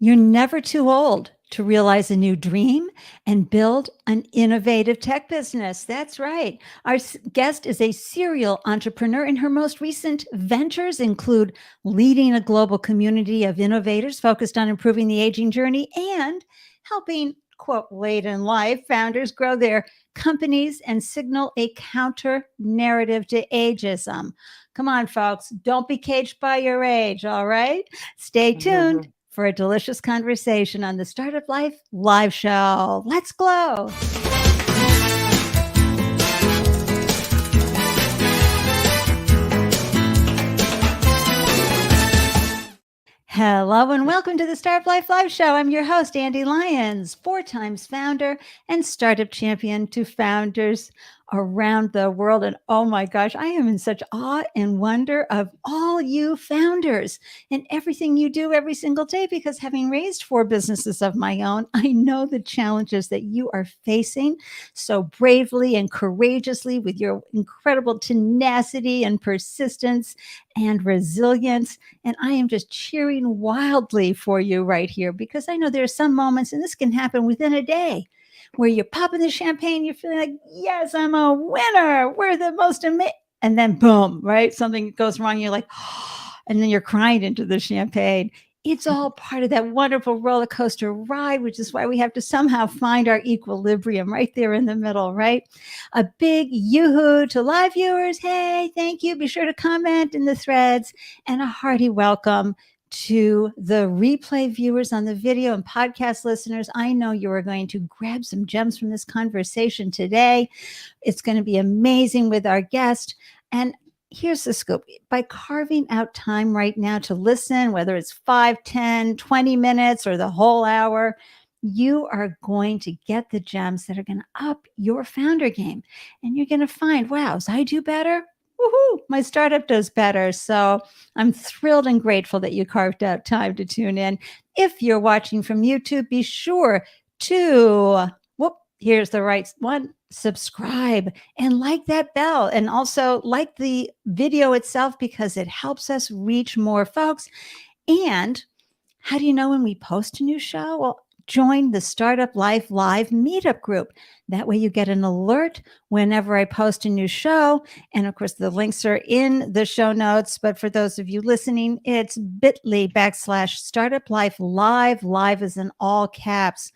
You're never too old to realize a new dream and build an innovative tech business. That's right. Our guest is a serial entrepreneur, and her most recent ventures include leading a global community of innovators focused on improving the aging journey and helping, quote, late in life founders grow their companies and signal a counter narrative to ageism. Come on, folks, don't be caged by your age, all right? Stay tuned for a delicious conversation on the Startup Life live show. Let's glow. Hello and welcome to the Startup Life live show. I'm your host, Ande Lyons, 4 times founder and startup champion to founders around the world. And oh my gosh, I am in such awe and wonder of all you founders and everything you do every single day, because having raised 4 businesses of my own, I know the challenges that you are facing so bravely and courageously with your incredible tenacity and persistence and resilience. And I am just cheering wildly for you right here, because I know there are some moments, and this can happen within a day, where you're popping the champagne, you're feeling like, yes, I'm a winner. We're the most amazing. And then boom, right? Something goes wrong. You're like, oh, and then you're crying into the champagne. It's all part of that wonderful roller coaster ride, which is why we have to somehow find our equilibrium right there in the middle, right? A big yoo-hoo to live viewers. Hey, thank you. Be sure to comment in the threads, and a hearty welcome to the replay viewers on the video and podcast listeners. I know you are going to grab some gems from this conversation today. It's going to be amazing with our guest. And here's the scoop. By carving out time right now to listen, whether it's 5, 10, 20 minutes or the whole hour, you are going to get the gems that are going to up your founder game. And you're going to find, wow, as I do better, woohoo, my startup does better. So I'm thrilled and grateful that you carved out time to tune in. If you're watching from YouTube, be sure to, here's the right one, subscribe and like that bell. And also like the video itself, because it helps us reach more folks. And how do you know when we post a new show? Well, join the Startup Life Live meetup group. That way you get an alert whenever I post a new show. And of course, the links are in the show notes. But for those of you listening, it's bit.ly/Startup Life Live. Live is in all caps.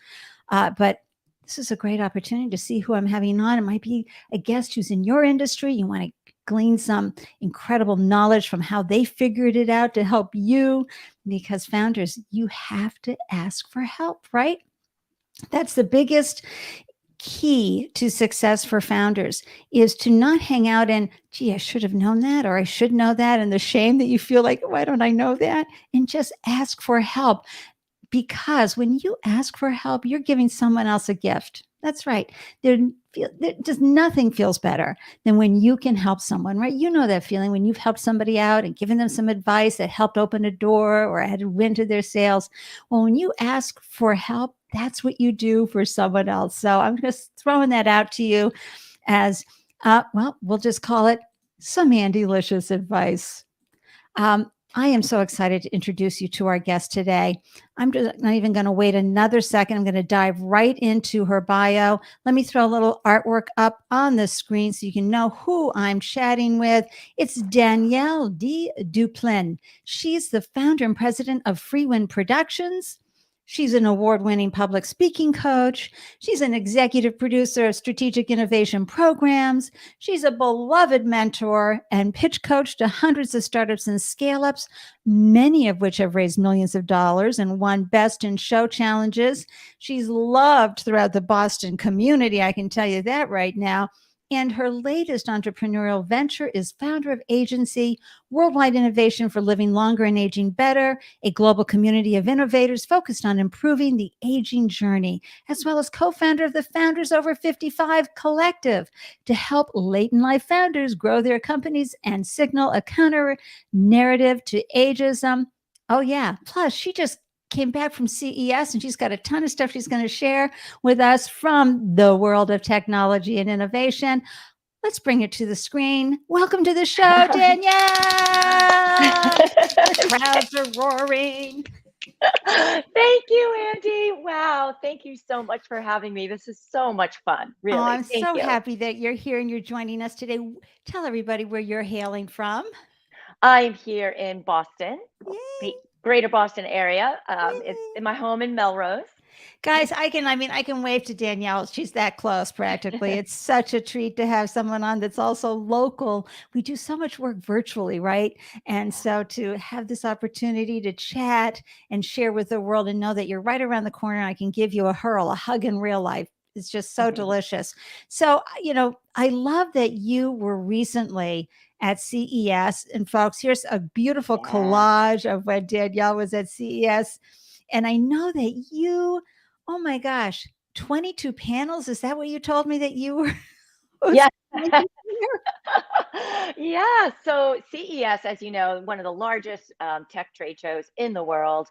But this is a great opportunity to see who I'm having on. It might be a guest who's in your industry. You want to glean some incredible knowledge from how they figured it out to help you, because founders, you have to ask for help, right? That's the biggest key to success for founders, is to not hang out and, gee, I should have known that, or I should know that, and the shame that you feel like, why don't I know that? And just ask for help. Because when you ask for help, you're giving someone else a gift. That's right. Just nothing feels better than when you can help someone, right? You know that feeling when you've helped somebody out and given them some advice that helped open a door or added wind to their sails. Well, when you ask for help, that's what you do for someone else. So I'm just throwing that out to you as, we'll just call it some Andelicious advice. I am so excited to introduce you to our guest today. I'm just not even going to wait another second. I'm going to dive right into her bio. Let me throw a little artwork up on the screen so you can know who I'm chatting with. It's Danielle D. Duplin. She's the founder and president of FreeWind Productions. She's an award-winning public speaking coach. She's an executive producer of strategic innovation programs. She's a beloved mentor and pitch coach to hundreds of startups and scaleups, many of which have raised millions of dollars and won Best in Show challenges. She's loved throughout the Boston community, I can tell you that right now. And her latest entrepreneurial venture is founder of Agency, Worldwide Innovation for Living Longer and Aging Better, a global community of innovators focused on improving the aging journey, as well as co-founder of the Founders Over 55 Collective to help late-in-life founders grow their companies and signal a counter-narrative to ageism. Oh, yeah. Plus, she just came back from CES, and she's got a ton of stuff she's going to share with us from the world of technology and innovation. Let's bring it to the screen. Welcome to the show, Danielle. The crowds are roaring. Thank you, Andy. Wow. Thank you so much for having me. This is so much fun, Oh, really. I'm Thank so you. happy that you're here and you're joining us today. Tell everybody where you're hailing from. I'm here in Boston, Yay, the greater Boston area. It's yay. in my home in Melrose. Guys, I can wave to Danielle. She's that close practically. It's such a treat to have someone on that's also local. We do so much work virtually, right? And so to have this opportunity to chat and share with the world and know that you're right around the corner, I can give you a hurl, a hug in real life. It's just so delicious. So, I love that you were recently at CES. And folks, here's a beautiful Yeah. collage of when Danielle was at CES. And I know that you, oh my gosh, 22 panels. Is that what you told me that you were Yeah. hosting here? Yeah. So CES, as you know, one of the largest tech trade shows in the world,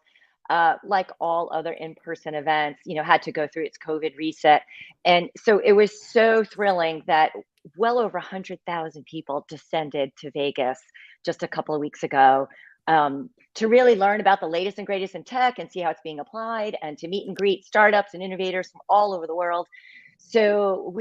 like all other in-person events, had to go through its COVID reset. And so it was so thrilling that well over 100,000 people descended to Vegas just a couple of weeks ago, to really learn about the latest and greatest in tech and see how it's being applied, and to meet and greet startups and innovators from all over the world. So Oh my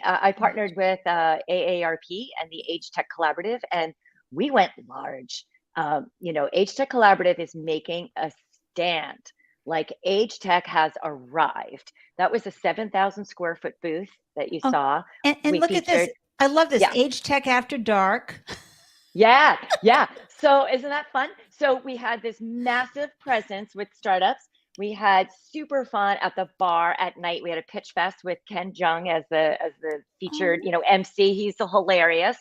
I gosh. partnered with AARP and the AgeTech Collaborative, and we went large. AgeTech Collaborative is making a stand. Like, AgeTech has arrived. That was a 7,000 square foot booth that you Oh, saw. and We look at this. featured, I love this yeah, Age Tech After Dark. yeah, yeah. So isn't that fun? So we had this massive presence with startups. We had super fun at the bar at night. We had a pitch fest with Ken Jeong as the featured, Oh, MC. He's so hilarious.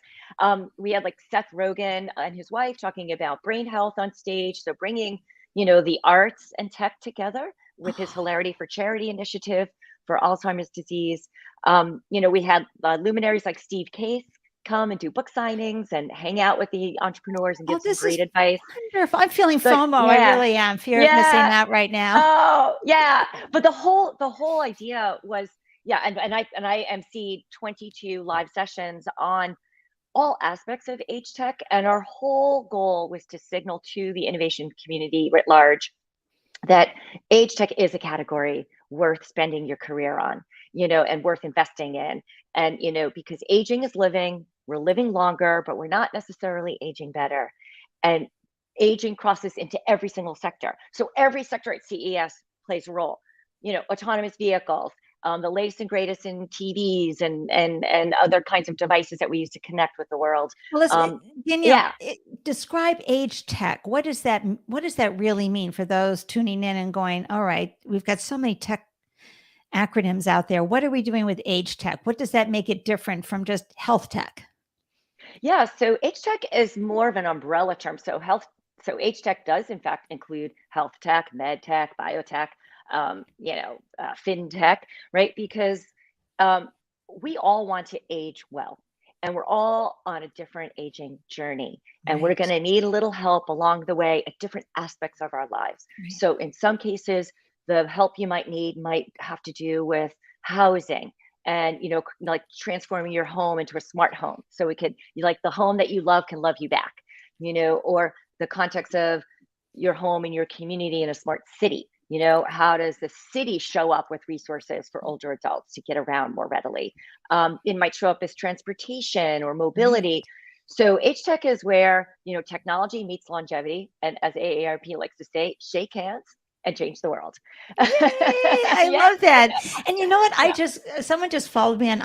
We had like Seth Rogen and his wife talking about brain health on stage. So bringing, the arts and tech together with his oh, Hilarity for Charity initiative for Alzheimer's disease. We had luminaries like Steve Case come and do book signings and hang out with the entrepreneurs and oh, give some this is great advice. wonderful. I'm feeling But FOMO. I yeah, really am. Fear of missing yeah, out right now. oh yeah. But the whole idea was, yeah, and I emceed 22 live sessions on all aspects of age tech, and our whole goal was to signal to the innovation community writ large that age tech is a category worth spending your career on, and worth investing in. And, because aging is living, we're living longer, but we're not necessarily aging better. And aging crosses into every single sector. So every sector at CES plays a role, autonomous vehicles, the latest and greatest in TVs and other kinds of devices that we use to connect with the world. Well, listen, Um, Danielle, yeah, describe age tech. What does that really mean for those tuning in and going, all right, we've got so many tech acronyms out there. What are we doing with age tech? What does that make it different from just health tech? Yeah, so HTech is more of an umbrella term. So HTech does in fact include health tech, med tech, biotech, FinTech, right? Because um, we all want to age well, and we're all on a different aging journey, and we're going Right. to need a little help along the way at different aspects of our lives. Right. So in some cases, the help you might need might have to do with housing, and like transforming your home into a smart home, so it could, like, the home that you love can love you back, or the context of your home and your community in a smart city. How does the city show up with resources for older adults to get around more readily? It might show up as transportation or Right. mobility. So HTech is where, technology meets longevity, and as AARP likes to say, shake hands and change the world. Yay! I Yeah, love that. And you know what? yeah, Someone just followed me on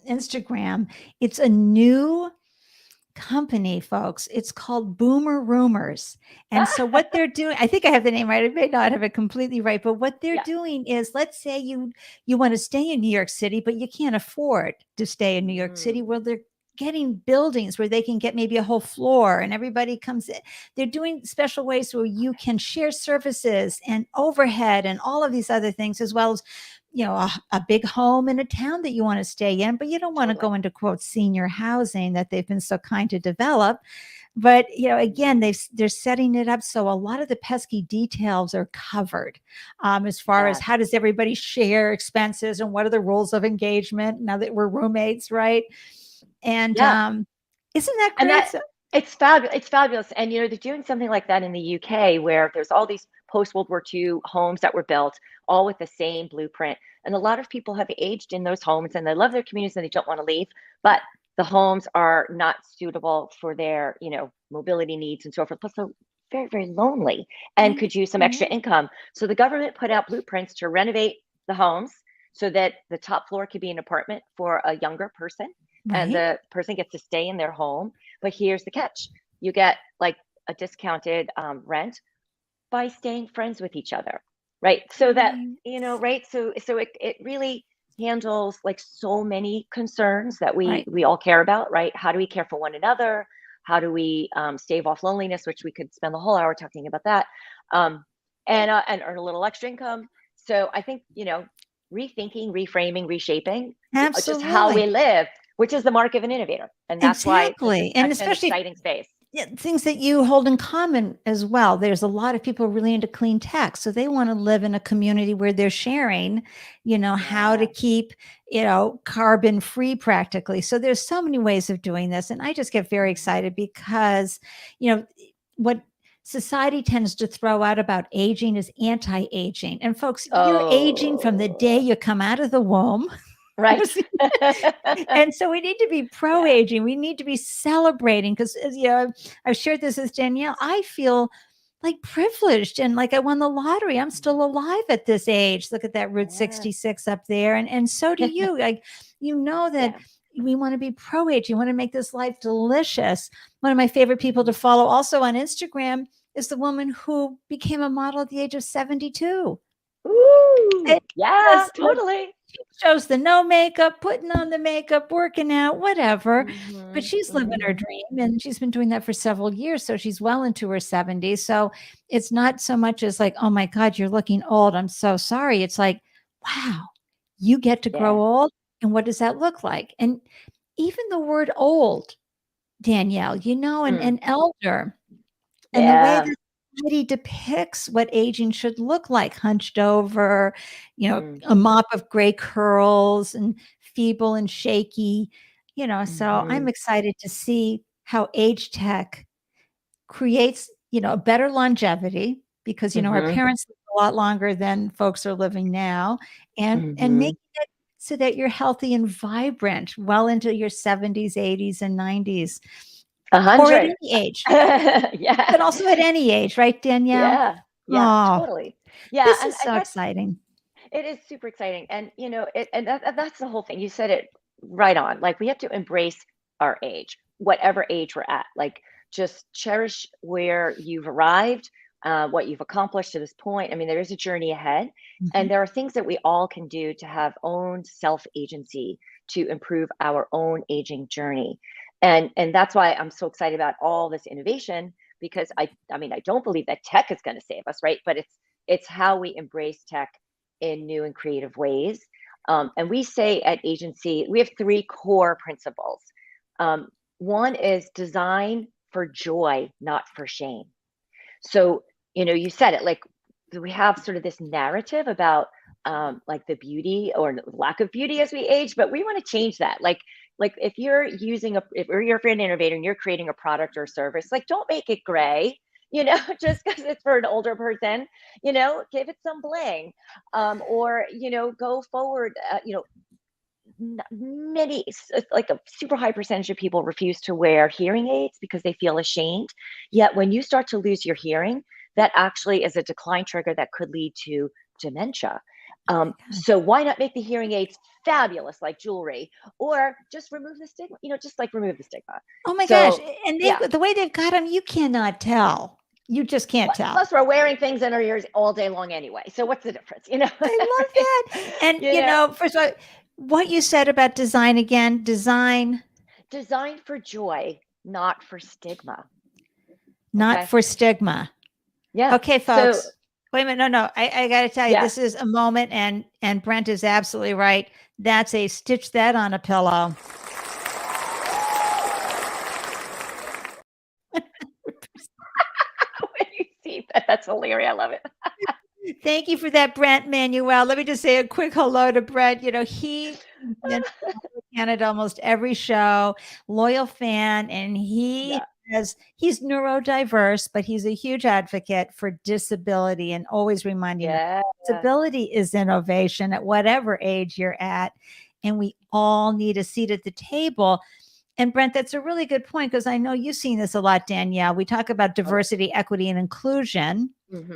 Instagram. It's a new company, folks. It's called Boomer Rumors. And so what they're doing, I think I have the name right. I may not have it completely right, but what they're yeah, doing is, let's say you want to stay in New York City, but you can't afford to stay in New York City. mm, Well, they're getting buildings where they can get maybe a whole floor and everybody comes in. They're doing special ways where you can share services and overhead and all of these other things, as well as a big home in a town that you want to stay in, but you don't want to totally. go into quote senior housing that they've been so kind to develop. But again, Mhm. they're setting it up so a lot of the pesky details are covered, as far as Yes. how does everybody share expenses and what are the rules of engagement now that we're roommates, right? And Yeah. isn't that And great? that So, It's fabulous. It's fabulous. And, they're doing something like that in the UK where there's all these post-World War II homes that were built, all with the same blueprint. And a lot of people have aged in those homes and they love their communities and they don't want to leave, but the homes are not suitable for their, mobility needs and so forth. Plus, they're very, very lonely and could use some extra income. So the government put out blueprints to renovate the homes so that the top floor could be an apartment for a younger person. And the person gets to stay in their home. But here's the catch. You get like a discounted rent by staying friends with each other, right? So that, right? So it really handles like so many concerns that we all care about, right? How do we care for one another? How do we stave off loneliness, which we could spend the whole hour talking about that, and earn a little extra income. So I think, rethinking, reframing, reshaping just how we live, which is the mark of an innovator. And that's why and it's especially an exciting space. Things that you hold in common as well. There's a lot of people really into clean tech. So they want to live in a community where they're sharing, how to keep, carbon free practically. So there's so many ways of doing this. And I just get very excited because, what society tends to throw out about aging is anti-aging. And folks, you're aging from the day you come out of the womb. Right. And so we need to be pro-aging. We need to be celebrating because, I've shared this with Danielle. I feel like privileged and like I won the lottery. I'm still alive at this age. Look at that Route 66 up there. And so do you. Like, that we want to be pro-aging. We want to make this life delicious. One of my favorite people to follow also on Instagram is the woman who became a model at the age of 72. Ooh, totally. She shows the no makeup, putting on the makeup, working out, whatever. But she's living her dream and she's been doing that for several years. So she's well into her 70s. So it's not so much as like, oh my God, you're looking old. I'm so sorry. It's like, wow, you get to grow old. And what does that look like? And even the word old, Danielle, and elder, and the way that society depicts what aging should look like, hunched over, a mop of gray curls and feeble and shaky, so I'm excited to see how age tech creates, a better longevity because, our parents live a lot longer than folks are living now and making it so that you're healthy and vibrant well into your 70s, 80s, and 90s. 100. Or at any age. But also at any age, right, Danielle? Totally. This is so exciting. It is super exciting. And, that's the whole thing. You said it right on. Like, we have to embrace our age, whatever age we're at. Like, just cherish where you've arrived, what you've accomplished to this point. I mean, there is a journey ahead. And there are things that we all can do to have own self-agency to improve our own aging journey. And that's why I'm so excited about all this innovation, because I don't believe that tech is going to save us, right? But it's how we embrace tech in new and creative ways. And we say at Agency, we have 3 core principles. One is design for joy, not for shame. So, you said it, like, we have sort of this narrative about like the beauty or lack of beauty as we age, but we want to change that. Like if you're an innovator and you're creating a product or a service, like, don't make it gray, just because it's for an older person, give it some bling, or, go forward, many, like a super high percentage of people refuse to wear hearing aids because they feel ashamed. Yet when you start to lose your hearing, that actually is a decline trigger that could lead to dementia. So why not make the hearing aids fabulous, like jewelry, or just remove the stigma, just like remove the stigma. Oh my gosh. And the way they've got them, you cannot tell. You just can't tell. Plus, we're wearing things in our ears all day long anyway. So what's the difference? I love that. And, first of all, what you said about design again, design for joy, not for stigma. Not for stigma. Yeah. Okay, folks. So, wait a minute. No. I got to tell you, this is a moment, and Brent is absolutely right. That's a stitch that on a pillow. When you see that, that's hilarious. I love it. Thank you for that, Brent Manuel. Let me just say a quick hello to Brent. He Canada almost every show, loyal fan, and he he's neurodiverse, but he's a huge advocate for disability and always reminding us Yeah. disability is innovation at whatever age you're at. And we all need a seat at the table. And Brent, that's a really good point, because I know you've seen this a lot, Danielle. We talk about diversity, equity, and inclusion,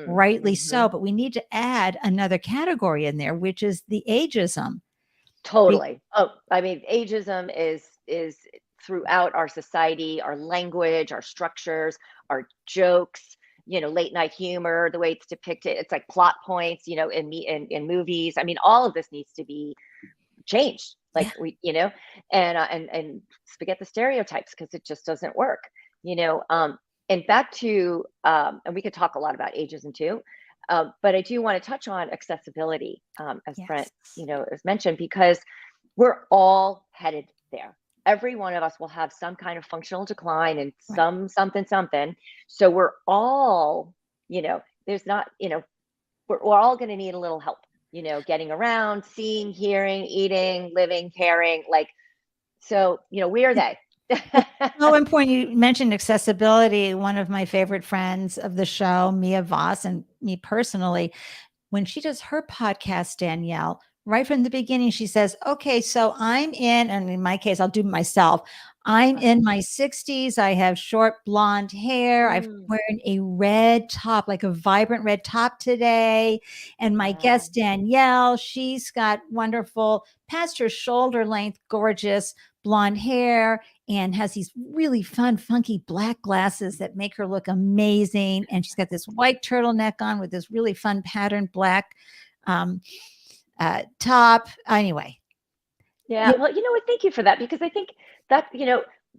rightly so, but we need to add another category in there, which is the ageism. Totally. Oh, I mean, ageism is throughout our society, our language, our structures, our jokes, late night humor, the way it's depicted. It's like plot points, in movies. I mean, all of this needs to be changed. Like and forget the stereotypes, because it just doesn't work. And back to and we could talk a lot about ageism too. But I do want to touch on accessibility, as Brent, as mentioned, because we're all headed there. Every one of us will have some kind of functional decline and something. So we're all, there's not, we're all going to need a little help, getting around, seeing, hearing, eating, living, caring. So, where are they? Oh, and point, you mentioned accessibility. One of my favorite friends of the show, Mia Voss, and me personally, when she does her podcast, Danielle, right from the beginning, she says, okay, so I'm and in my case, I'll do myself. I'm in my 60s. I have short blonde hair. I'm wearing a red top, like a vibrant red top today. And my guest, Danielle, she's got wonderful, past her shoulder length, gorgeous blonde hair, and has these really fun, funky black glasses that make her look amazing. And she's got this white turtleneck on with this really fun patterned black top. Anyway. Yeah. Well, thank you for that, because I think that,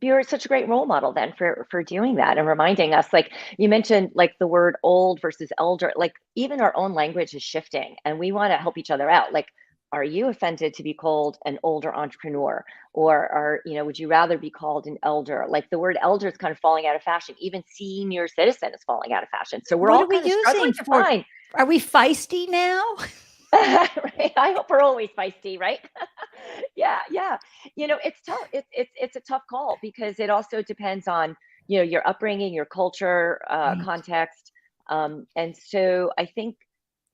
you're such a great role model then for doing that and reminding us, like you mentioned, like the word old versus elder, like even our own language is shifting, and we want to help each other out. Like, are you offended to be called an older entrepreneur, or would you rather be called an elder? Like the word elder is kind of falling out of fashion. Even senior citizen is falling out of fashion. So we're all kind of struggling to find. Are we feisty now? Right. I hope we're always feisty, right? Yeah. It's tough. It's a tough call, because it also depends on, your upbringing, your culture, context. And so I think,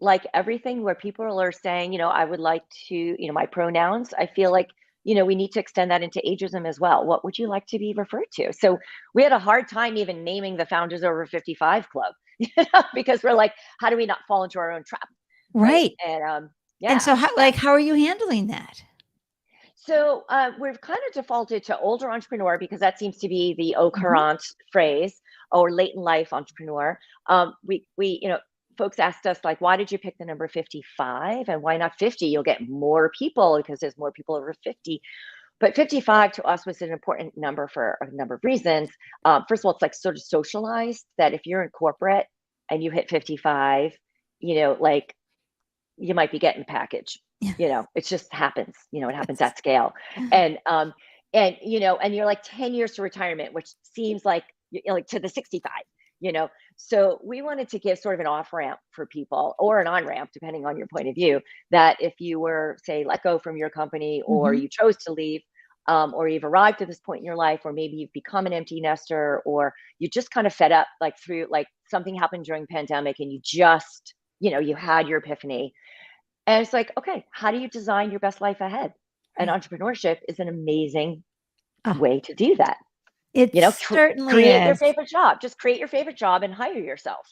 like everything where people are saying, I would like to, my pronouns, I feel like, we need to extend that into ageism as well. What would you like to be referred to? So we had a hard time even naming the Founders Over 55 Club, because we're like, how do we not fall into our own trap? Right. And And so how are you handling that? So we've kind of defaulted to older entrepreneur, because that seems to be the au courant phrase, or late in life entrepreneur. We folks asked us, like, why did you pick the number 55, and why not 50? You'll get more people, because there's more people over 50. But 55 to us was an important number for a number of reasons. First of all, it's like sort of socialized that if you're in corporate and you hit 55, like you might be getting the package. It just happens. It happens at scale. And you're like 10 years to retirement, which seems like to the 65. So we wanted to give sort of an off ramp for people, or an on ramp, depending on your point of view, that if you were, say, let go from your company, or you chose to leave, or you've arrived at this point in your life, or maybe you've become an empty nester, or you just kind of fed up, like through, like something happened during pandemic, and you just, you had your epiphany. And it's like, okay, how do you design your best life ahead? And entrepreneurship is an amazing way to do that. It certainly create is. your favorite job. Just create your favorite job and hire yourself.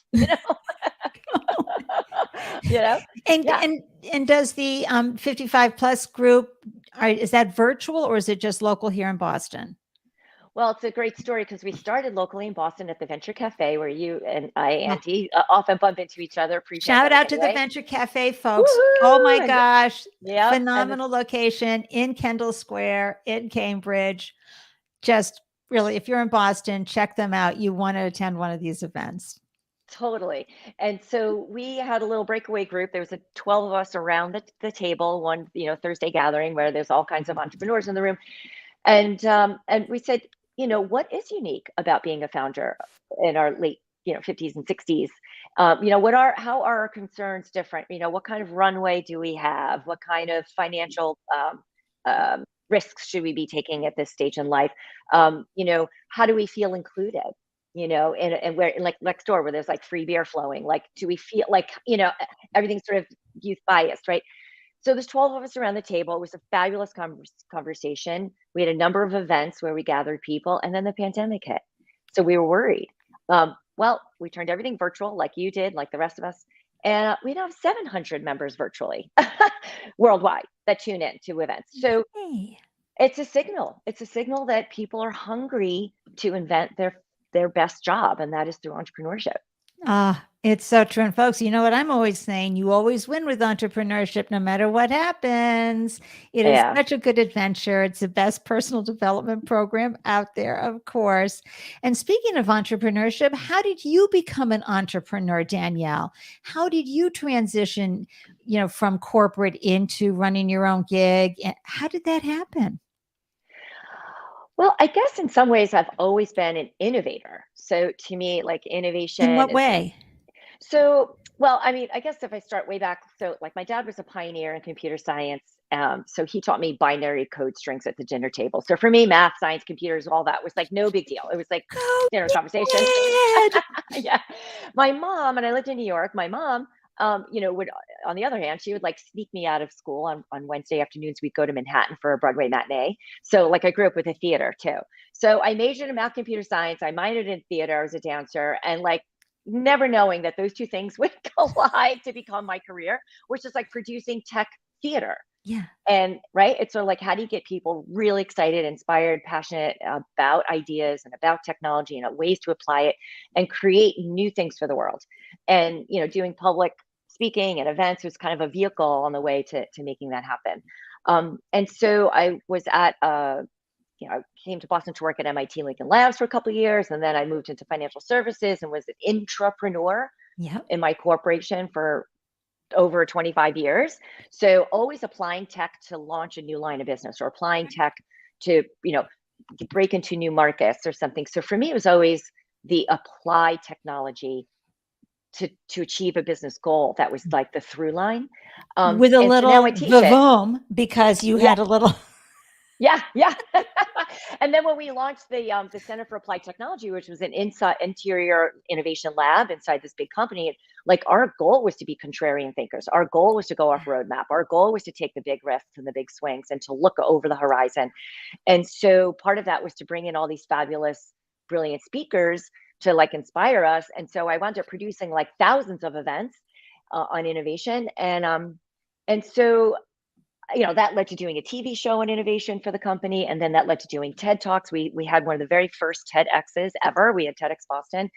And does the 55 plus group, is that virtual, or is it just local here in Boston? Well, it's a great story, because we started locally in Boston at the Venture Cafe, where you and I, Ande, often bump into each other. Shout out to the Venture Cafe folks. Woo-hoo! Oh my gosh. Phenomenal location in Kendall Square in Cambridge. Just really, if you're in Boston, check them out. You want to attend one of these events. Totally. And so we had a little breakaway group. There was 12 of us around the table, one, Thursday gathering, where there's all kinds of entrepreneurs in the room. And we said, what is unique about being a founder in our late, 50s and 60s? How are our concerns different? What kind of runway do we have? What kind of financial risks should we be taking at this stage in life? How do we feel included? And where, like next door where there's like free beer flowing, like, do we feel like, everything's sort of youth biased, right? So there's 12 of us around the table. It was a fabulous conversation. We had a number of events where we gathered people, and then the pandemic hit. So we were worried. Well, we turned everything virtual like you did, like the rest of us. And we now have 700 members virtually worldwide that tune in to events. So Hey. it's a signal. It's a signal that people are hungry to invent their best job, and that is through entrepreneurship. It's so true. And folks, you know what I'm always saying? You always win with entrepreneurship, no matter what happens. It is Yeah. such a good adventure. It's the best personal development program out there, of course. And speaking of entrepreneurship, how did you become an entrepreneur, Danielle? How did you transition, from corporate into running your own gig? How did that happen? Well, I guess in some ways I've always been an innovator. So to me, like In innovation what is way? so, well, I mean, I guess if I start way back, so like my dad was a pioneer in computer science. So he taught me binary code strings at the dinner table. So for me, math, science, computers, all that was like no big deal. It was like Go dinner conversation. Dad! Yeah. My mom, and I lived in New York, my mom, would, on the other hand, she would like sneak me out of school on Wednesday afternoons. We'd go to Manhattan for a Broadway matinee. So like I grew up with a theater too. So I majored in math, computer science. I minored in theater. I was a dancer, and like never knowing that those two things would collide to become my career, which is like producing tech theater. Yeah. And right, it's sort of like, how do you get people really excited, inspired, passionate about ideas and about technology and ways to apply it and create new things for the world? And doing public speaking and events was kind of a vehicle on the way to making that happen. And so I was at I came to Boston to work at MIT Lincoln Labs for a couple of years, and then I moved into financial services and was an intrapreneur Yep. in my corporation for over 25 years. So always applying tech to launch a new line of business, or applying tech to, break into new markets or something. So for me, it was always the apply technology to achieve a business goal. That was like the through line. With a And so now I little teach it. vavoom because you Yeah, had a little. yeah, yeah. And then when we launched the Center for Applied Technology, which was an interior innovation lab inside this big company, like our goal was to be contrarian thinkers. Our goal was to go off roadmap. Our goal was to take the big risks and the big swings and to look over the horizon. And so part of that was to bring in all these fabulous, brilliant speakers to like inspire us. And so I wound up producing like thousands of events on innovation. And so that led to doing a TV show on innovation for the company. And then that led to doing TED Talks. We had one of the very first TEDx's ever. We had TEDx Boston.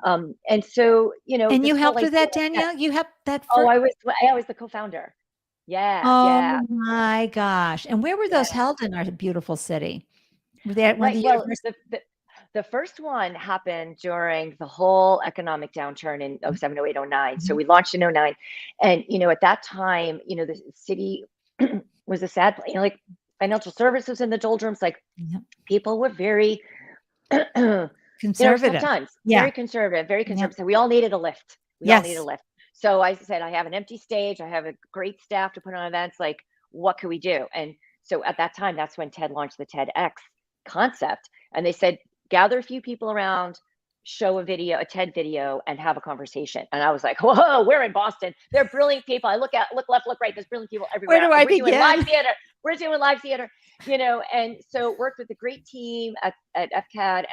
And so, And this you whole helped with idea that, that, Danielle? You helped that oh, first. I was the co-founder. Yeah, yeah, Oh my gosh. And where were those yeah. held in our beautiful city? Were they at one of Right. the Well, universities? the first one happened during the whole economic downturn in 07, 08, 09. So Mhm. we launched in 09. And, at that time, the city was a sad place, like financial services in the doldrums, like Yep. people were very, it was tough Conservative. times, Yeah. very conservative, very Yep. conservative. So we all needed a lift. We all needed a Yes. lift. So I said, I have an empty stage. I have a great staff to put on events. Like, what can we do? And so at that time, that's when TED launched the TEDx concept. And they said, gather a few people around, show a TED video, and have a conversation. And I was like, whoa, we're in Boston. They're brilliant people. I look left, look right. There's brilliant people Where everywhere. do I We're doing live begin? theater. We're doing live theater, and so worked with a great team at FCAD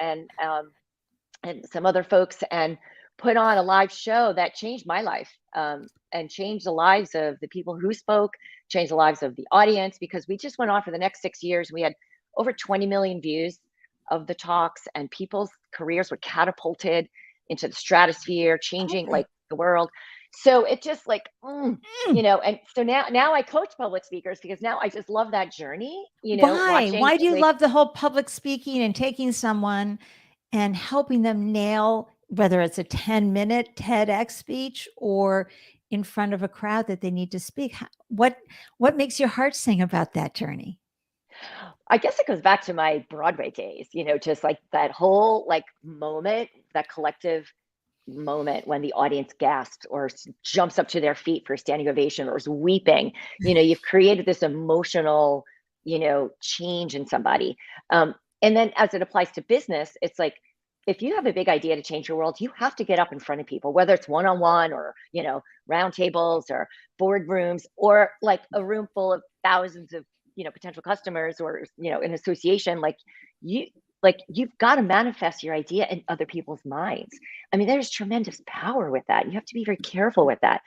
and some other folks, and put on a live show that changed my life, and changed the lives of the people who spoke, changed the lives of the audience, because we just went on for the next 6 years. We had over 20 million views of the talks, and people's careers were catapulted into the stratosphere, changing Okay. like the world. So it just like, Mm. and so now I coach public speakers because now I just love that journey, Why? watching Why do you like, love the whole public speaking and taking someone and helping them nail whether it's a 10-minute TEDx speech or in front of a crowd that they need to speak? What makes your heart sing about that journey? I guess it goes back to my Broadway days, just like that whole like moment, that collective moment when the audience gasps or jumps up to their feet for a standing ovation or is weeping. You've created this emotional change in somebody. And then as it applies to business, it's like, if you have a big idea to change your world, you have to get up in front of people, whether it's one-on-one or, round tables or boardrooms, or like a room full of thousands of, potential customers, or, an association. You've got to manifest your idea in other people's minds. I mean, there's tremendous power with that. You have to be very careful with that.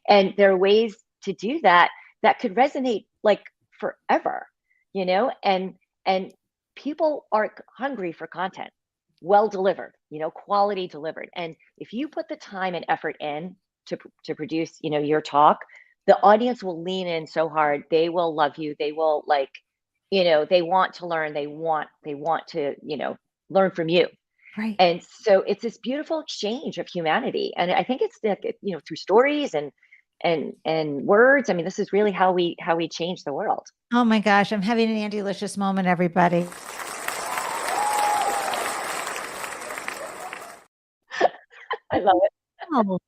And there are ways to do that that could resonate like forever, and people are hungry for content, well delivered, quality delivered. And if you put the time and effort in to produce, your talk, the audience will lean in so hard. They will love you. They will they want to learn. They want to, learn from you. Right. And so it's this beautiful exchange of humanity. And I think it's through stories and words. I mean, this is really how we change the world. Oh my gosh, I'm having an Andy-licious moment, everybody. I love it. Oh,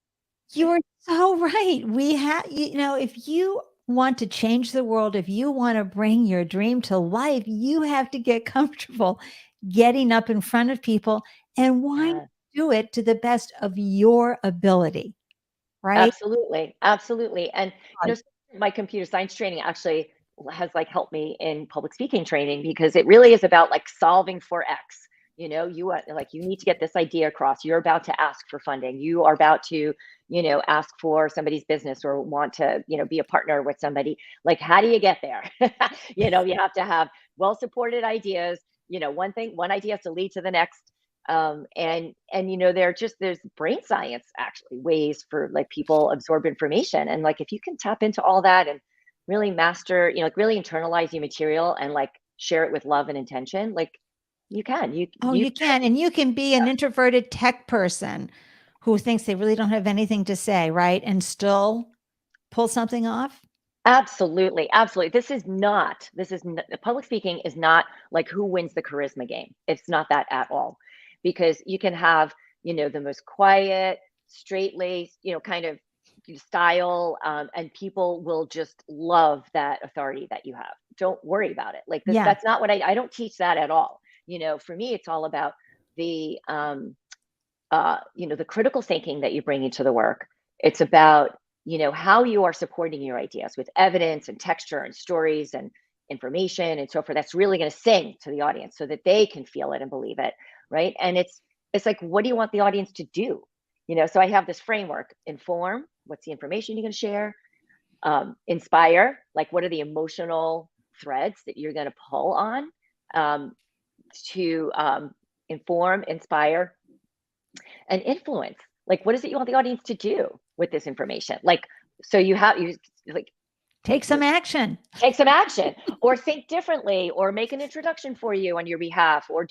you are so right. We have, if you want to change the world, if you want to bring your dream to life, you have to get comfortable getting up in front of people, and why do it to the best of your ability, right? Absolutely. Absolutely. And, my computer science training actually has helped me in public speaking training, because it really is about solving for X. You need to get this idea across. You're about to ask for funding. You are about to, ask for somebody's business, or want to, be a partner with somebody. How do you get there? You have to have well-supported ideas. One idea has to lead to the next. And there's brain science, actually, ways for people absorb information. And if you can tap into all that and really master, really internalize your material and share it with love and intention, you can. You can. And you can be an introverted tech person who thinks they really don't have anything to say, right? And still pull something off. Absolutely. Absolutely. Public speaking is not who wins the charisma game. It's not that at all, because you can have, the most quiet, straight-laced, kind of style, and people will just love that authority that you have. Don't worry about it. That's not what I don't teach that at all. For me, it's all about the, the critical thinking that you bring into the work. It's about, how you are supporting your ideas with evidence and texture and stories and information and so forth. That's really going to sing to the audience so that they can feel it and believe it, right? And it's what do you want the audience to do? So I have this framework: inform, what's the information you're going to share? Inspire, what are the emotional threads that you're going to pull on to inform, inspire, and influence. What is it you want the audience to do with this information? So you take some action. Take some action, or think differently, or make an introduction for you on your behalf, or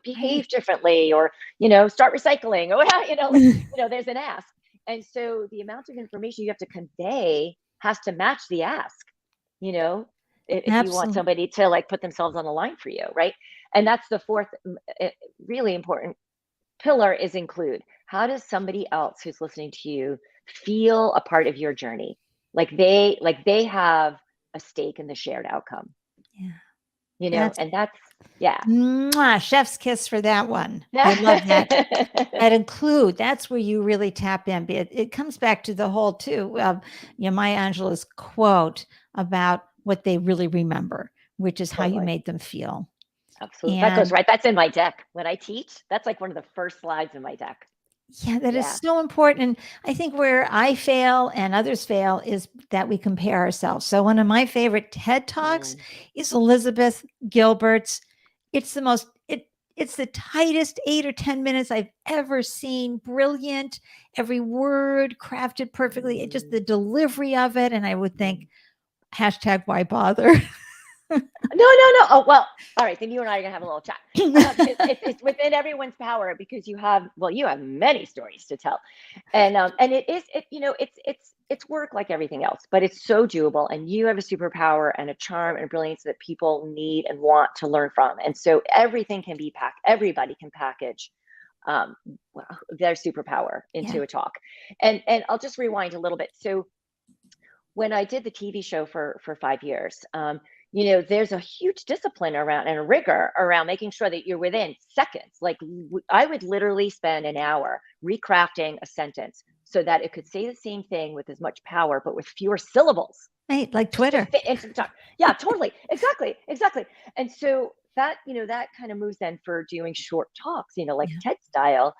behave differently, or start recycling, or there's an ask. And so the amount of information you have to convey has to match the ask. If you want somebody to put themselves on the line for you, right? And that's the fourth really important pillar, is include. How does somebody else who's listening to you feel a part of your journey? They have a stake in the shared outcome. Yeah. And that's, yeah. Mwah, chef's kiss for that one. I love that. That include, that's where you really tap in. It comes back to the whole too, Maya Angelou's quote about what they really remember, which is how you made them feel. Absolutely. That goes right. That's in my deck. When I teach, that's one of the first slides in my deck. Yeah, that is so important. And I think where I fail and others fail is that we compare ourselves. So one of my favorite TED Talks is Elizabeth Gilbert's. It's the tightest 8 or 10 minutes I've ever seen. Brilliant. Every word crafted perfectly. It just the delivery of it. And I would think, hashtag why bother? No. Oh, well, all right. Then you and I are gonna have a little chat. It's within everyone's power, because you have many stories to tell, and it's work like everything else, but it's so doable, and you have a superpower and a charm and brilliance that people need and want to learn from, and so everything can be everybody can package their superpower into a talk, and I'll just rewind a little bit. So when I did the TV show for 5 years, there's a huge discipline around and a rigor around making sure that you're within seconds. Like I would literally spend an hour recrafting a sentence so that it could say the same thing with as much power, but with fewer syllables. Right, like Twitter. Fit into the talk. Yeah, totally. Exactly. And so that, that kind of moves then for doing short talks, like Yeah. TED style.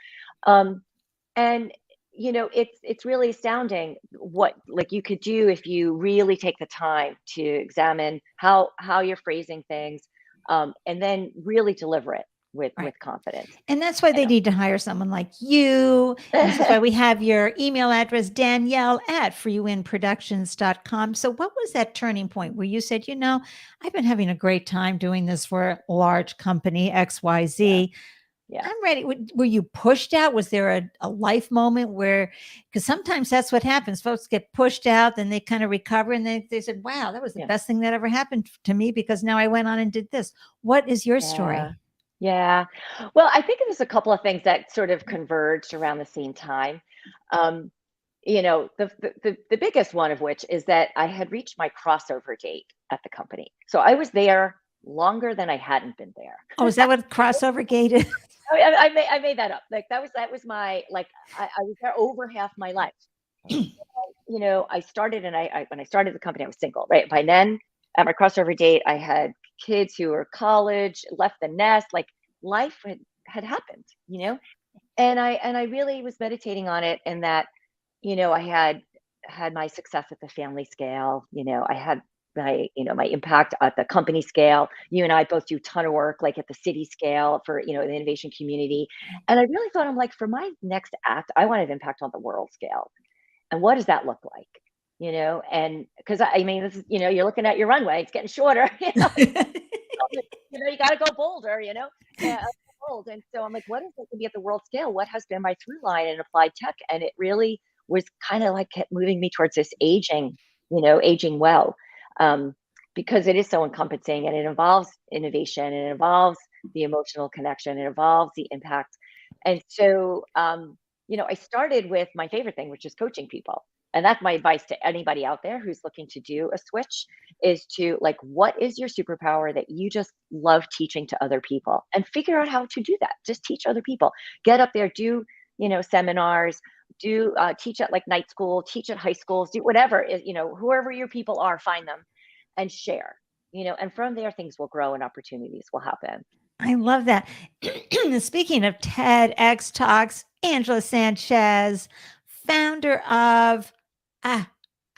And it's really astounding what like you could do if you really take the time to examine how you're phrasing things, and then really deliver it with Right. confidence. And that's why they need to hire someone like you. And this is why we have your email address, Danielle at freewindproductions.com. So what was that turning point where you said, I've been having a great time doing this for a large company, XYZ. Yeah. I'm ready. Were you pushed out? Was there a life moment where, because sometimes that's what happens. Folks get pushed out, then they kind of recover and they said, wow, that was the best thing that ever happened to me because now I went on and did this. What is your story? Yeah. Well, I think there's a couple of things that sort of converged around the same time. The biggest one of which is that I had reached my crossover date at the company. So I was there longer than I hadn't been there. Oh, is that what crossover gate is? I made that up. Like that was my, like, I was there over half my life. I started when I started the company, I was single, right? By then at my crossover date, I had kids who were college, left the nest, like life had happened, and I really was meditating on it, and that, I had my success at the family scale, I had my impact at the company scale. You and I both do a ton of work, like at the city scale for, the innovation community. And I really thought, I'm like, for my next act, I want an impact on the world scale. And what does that look like? And because this is, you're looking at your runway, it's getting shorter, you got to go bolder, bold. And so I'm like, what is it to be at the world scale? What has been my through line in applied tech? And it really was kind of like kept moving me towards this aging well, because it is so encompassing and it involves innovation, and it involves the emotional connection, it involves the impact. And so, I started with my favorite thing, which is coaching people. And that's my advice to anybody out there who's looking to do a switch, is to, like, what is your superpower that you just love teaching to other people, and figure out how to do that. Just teach other people, get up there, do, seminars, do teach at like night school, teach at high schools, do whatever, whoever your people are, find them and share, and from there things will grow and opportunities will happen. I love that. Speaking of TEDx Talks, Angela Sanchez, founder of, I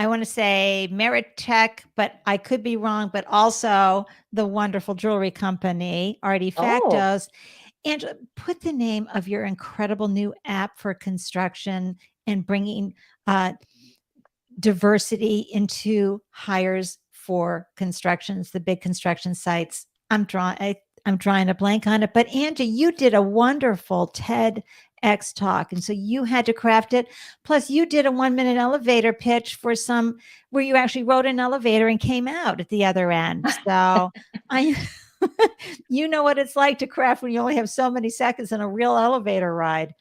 want to say Merit Tech, but I could be wrong, but also the wonderful jewelry company, Artifactos. Angela, put the name of your incredible new app for construction and bringing diversity into hires for constructions, the big construction sites. I'm drawing a blank on it, but Angie, you did a wonderful TEDx talk. And so you had to craft it. Plus you did a 1-minute elevator pitch for where you actually rode an elevator and came out at the other end. So you know what it's like to craft when you only have so many seconds in a real elevator ride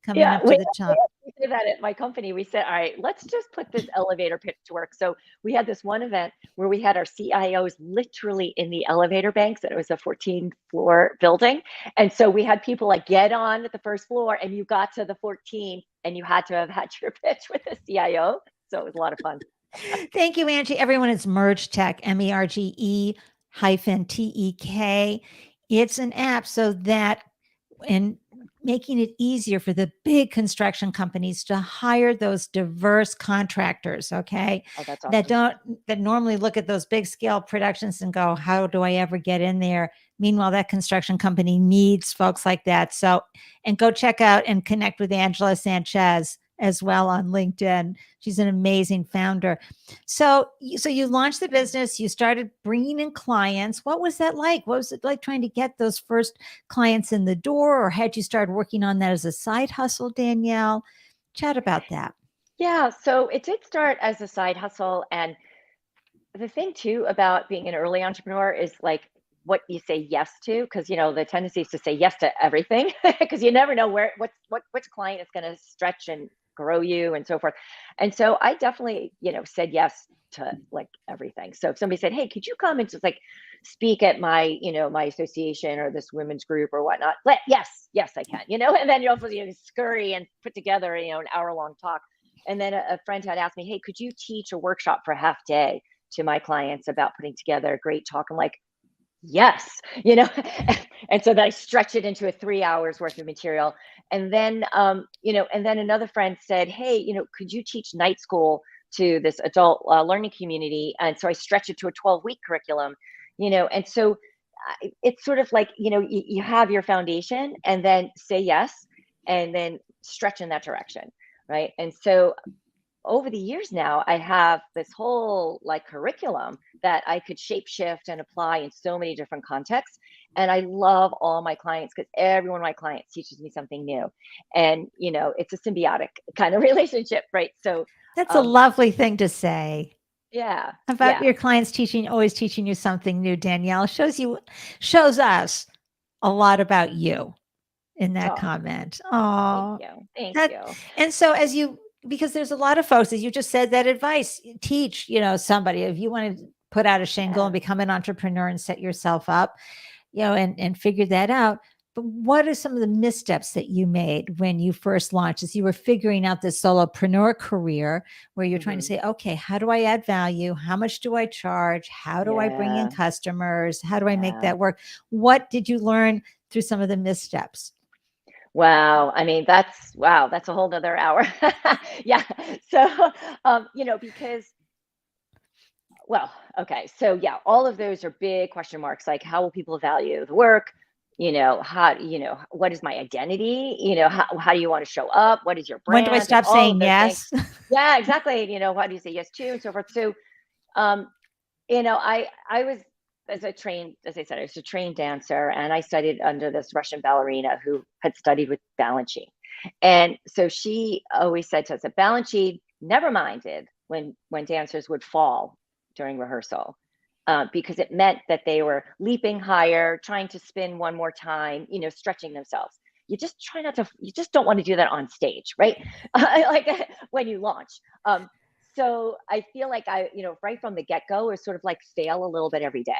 coming up to the top. We did that at my company. We said, all right, let's just put this elevator pitch to work. So we had this one event where we had our CIOs literally in the elevator banks, and it was a 14-floor building. And so we had people like get on at the first floor, and you got to the 14 and you had to have had your pitch with the CIO. So it was a lot of fun. Thank you, Angie. Everyone, it's MergeTech, MERGE-TEK. It's an app so that, and making it easier for the big construction companies to hire those diverse contractors, okay? Oh, that's awesome. That normally look at those big scale productions and go, how do I ever get in there? Meanwhile, that construction company needs folks like that. So, and go check out and connect with Angela Sanchez as well on LinkedIn. She's an amazing founder. So you launched the business, you started bringing in clients. What was that like? What was it like trying to get those first clients in the door, or had you started working on that as a side hustle, Danielle? Chat about that. Yeah, so it did start as a side hustle. And the thing too about being an early entrepreneur is like what you say yes to, because the tendency is to say yes to everything because you never know which client is going to stretch and grow you and so forth. And so I definitely, said yes to like everything. So if somebody said, hey, could you come and just like speak at my, my association or this women's group or whatnot? Yes, I can, and then you also scurry and put together, an hour-long talk. And then a friend had asked me, hey, could you teach a workshop for a half day to my clients about putting together a great talk? I'm like, yes, and so then I stretch it into a 3 hours worth of material. And then, and then another friend said, hey, could you teach night school to this adult learning community? And so I stretch it to a 12-week curriculum, and so it's sort of like, you have your foundation and then say yes, and then stretch in that direction. Right. And so over the years now, I have this whole like curriculum that I could shape shift and apply in so many different contexts. And I love all my clients because every one of my clients teaches me something new. And, it's a symbiotic kind of relationship, right? So That's a lovely thing to say yeah, about your clients always teaching you something new, Danielle. Shows us a lot about you in that comment. Oh, thank you. And so because there's a lot of folks, as you just said, that advice, teach, somebody, if you want to put out a shingle and become an entrepreneur and set yourself up, and figure that out. But what are some of the missteps that you made when you first launched, as you were figuring out this solopreneur career, where you're trying to say, okay, how do I add value? How much do I charge? How do I bring in customers? How do I make that work? What did you learn through some of the missteps? Wow. I mean, that's a whole nother hour. Yeah. So, because, well, okay. So yeah, all of those are big question marks. Like, how will people value the work? What is my identity? How do you want to show up? What is your brand? When do I stop saying yes? Yeah, exactly. What do you say yes to and so forth. So, I was, as I said, I was a trained dancer, and I studied under this Russian ballerina who had studied with Balanchine. And so she always said to us that Balanchine never minded when dancers would fall during rehearsal, because it meant that they were leaping higher, trying to spin one more time, stretching themselves. You just don't want to do that on stage, right? Like when you launch. So I feel like right from the get-go is sort of like fail a little bit every day.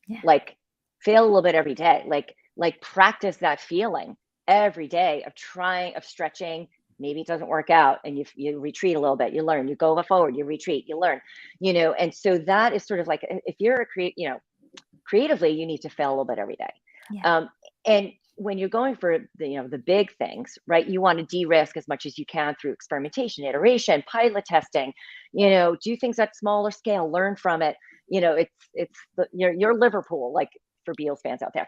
Yeah. Like fail a little bit every day. Like practice that feeling every day of stretching. Maybe it doesn't work out and you retreat a little bit, you learn, you go forward, you retreat, you learn, and so that is sort of like, if you're creatively, you need to fail a little bit every day. Yeah. And when you're going for the big things, right, you want to de-risk as much as you can through experimentation, iteration, pilot testing, do things at smaller scale, learn from it. It's your Liverpool, like for Beals fans out there,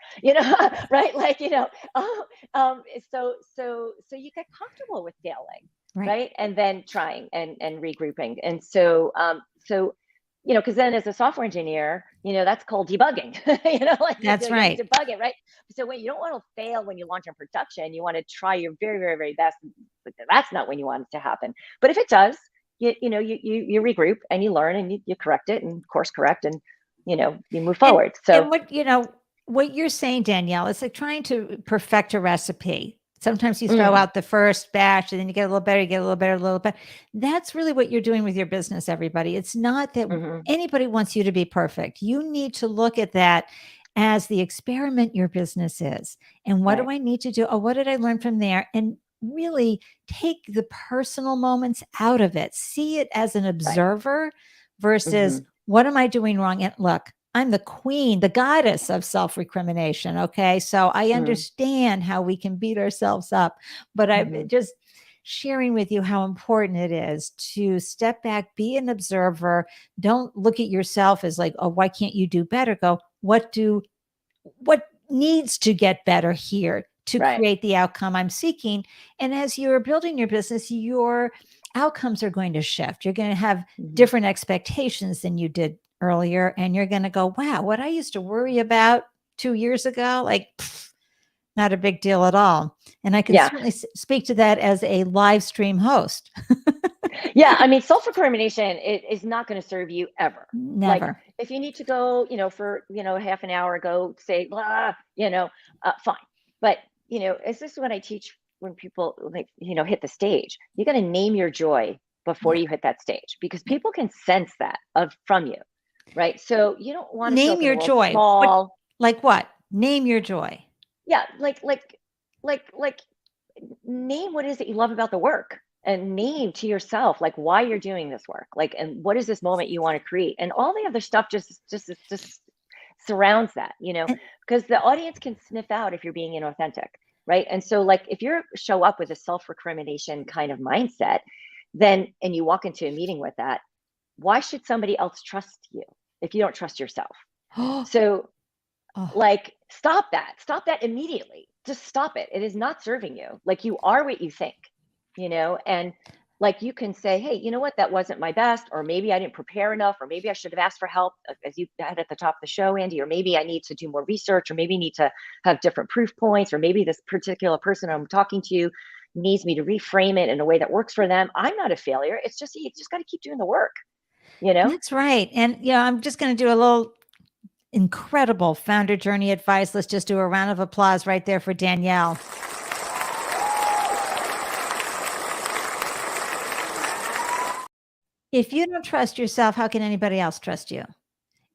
right? Like, so you get comfortable with failing, right? And then trying and regrouping. And so, because then as a software engineer, that's called debugging, like that's right. Debug it, right? So when you don't want to fail when you launch in production, you want to try your very, very, very best. But that's not when you want it to happen. But if it does, you regroup and you learn and you correct it and course correct and, you move forward. And what you're saying, Danielle, is like trying to perfect a recipe. Sometimes you throw out the first batch and then you get a little better, you get a little better, a little better. That's really what you're doing with your business, everybody. It's not that anybody wants you to be perfect. You need to look at that as the experiment your business is. And what do I need to do? Oh, what did I learn from there? And really take the personal moments out of it. See it as an observer versus what am I doing wrong? And look, I'm the queen, the goddess of self-recrimination. Okay. So I understand how we can beat ourselves up, but I'm just sharing with you how important it is to step back, be an observer. Don't look at yourself as like, oh, why can't you do better? Go, what needs to get better here to create the outcome I'm seeking? And as you're building your business, your outcomes are going to shift. You're going to have different expectations than you did earlier. And you're going to go, wow, what I used to worry about 2 years ago, like not a big deal at all. And I can certainly speak to that as a live stream host. Yeah. I mean, self-recrimination is not going to serve you ever. Never. Like, if you need to go, for, half an hour, go say, blah, fine. But, is this what I teach when people like, hit the stage? You got to name your joy before you hit that stage, because people can sense that from you, right? So you don't want to show up Name in the your world joy. small. Like what? Name your joy. Yeah, like name what it is that you love about the work, and name to yourself like why you're doing this work, like, and what is this moment you want to create, and all the other stuff just surrounds that, And because the audience can sniff out if you're being inauthentic, right? And so like if you show up with a self-recrimination kind of mindset, then and you walk into a meeting with that, why should somebody else trust you if you don't trust yourself? So oh, like stop that immediately, just stop it. It is not serving you. Like you are what you think, and like you can say, hey, you know what, that wasn't my best, or maybe I didn't prepare enough, or maybe I should have asked for help, as you had at the top of the show, Andy, or maybe I need to do more research, or maybe need to have different proof points, or maybe this particular person I'm talking to needs me to reframe it in a way that works for them. I'm not a failure. It's just you just got to keep doing the work, that's right. And I'm just going to do a little incredible founder journey advice. Let's just do a round of applause right there for Danielle. If you don't trust yourself, how can anybody else trust you?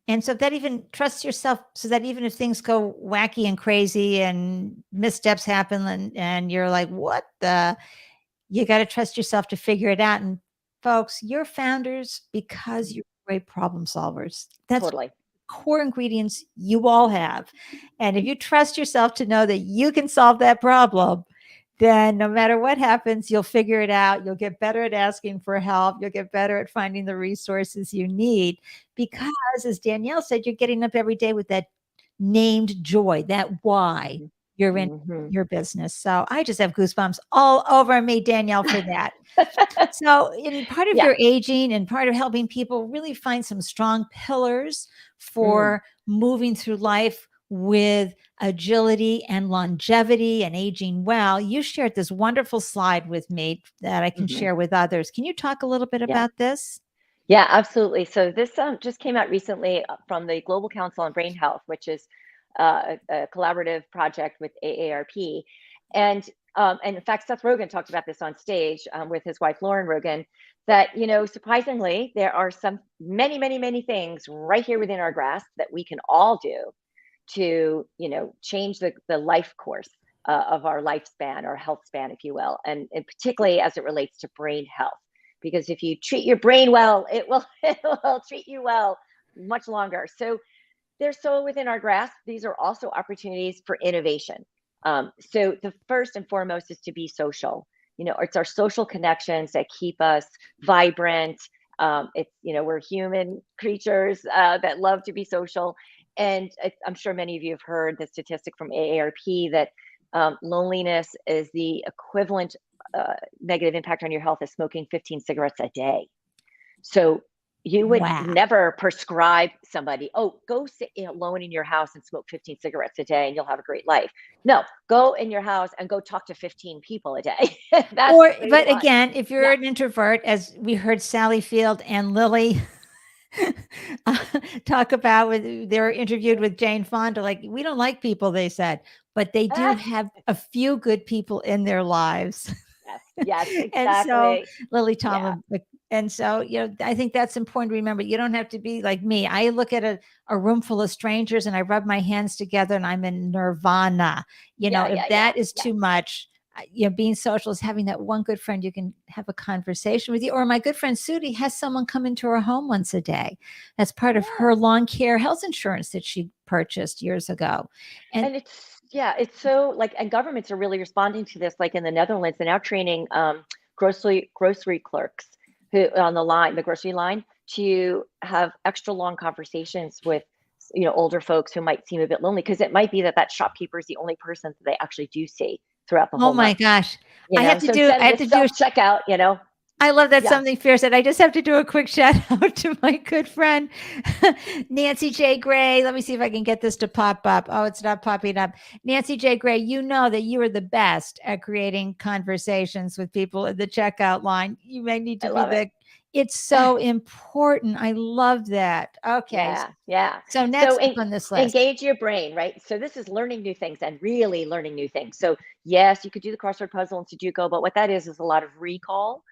And so that even trust yourself, so that even if things go wacky and crazy and missteps happen and you're like, what the, you got to trust yourself to figure it out. And folks, you're founders because you're great problem solvers. That's totally core ingredients you all have. And if you trust yourself to know that you can solve that problem, then no matter what happens, you'll figure it out. You'll get better at asking for help. You'll get better at finding the resources you need. Because, as Danielle said, you're getting up every day with that named joy, that why you're in your business. So I just have goosebumps all over me, Danielle, for that. So in part of your aging and part of helping people really find some strong pillars for moving through life with agility and longevity and aging well, you shared this wonderful slide with me that I can share with others. Can you talk a little bit about this? Yeah, absolutely. So this just came out recently from the Global Council on Brain Health, which is a collaborative project with AARP. And in fact, Seth Rogen talked about this on stage with his wife, Lauren Rogen, that, surprisingly, there are many things right here within our grasp that we can all do to, change the life course of our lifespan, or health span, if you will, and particularly as it relates to brain health. Because if you treat your brain well, it will treat you well much longer. So they're so within our grasp. These are also opportunities for innovation. So the first and foremost is to be social. It's our social connections that keep us vibrant. It's, we're human creatures that love to be social. And I'm sure many of you have heard the statistic from AARP that loneliness is the equivalent negative impact on your health as smoking 15 cigarettes a day. So you would never prescribe somebody, oh, go sit alone in your house and smoke 15 cigarettes a day and you'll have a great life. No, go in your house and go talk to 15 people a day. But again, if you're an introvert, as we heard Sally Field and Lily talk about, they're interviewed with Jane Fonda, like, we don't like people, they said, but they do have a few good people in their lives. Yes, exactly. And so Lily Tomlin, and so, I think that's important to remember. You don't have to be like me. I look at a room full of strangers and I rub my hands together and I'm in nirvana. If that is too much, being social is having that one good friend you can have a conversation with you. Or my good friend Sudi has someone come into her home once a day. That's part of her long care health insurance that she purchased years ago. And it's so like, and governments are really responding to this. Like in the Netherlands, they're now training grocery clerks who on the grocery line, to have extra long conversations with older folks who might seem a bit lonely, because it might be that shopkeeper is the only person that they actually do see throughout the whole month. Oh my gosh. I have to do self-checkout, I love that. Something Fear said. I just have to do a quick shout out to my good friend, Nancy J. Gray. Let me see if I can get this to pop up. Oh, it's not popping up. Nancy J. Gray, you know that you are the best at creating conversations with people at the checkout line. You may need to be it's so important. I love that. Okay. Yeah. So next on this list. Engage your brain, right? So this is learning new things and really learning new things. So yes, you could do the crossword puzzle and Sudoku, but what that is a lot of recall.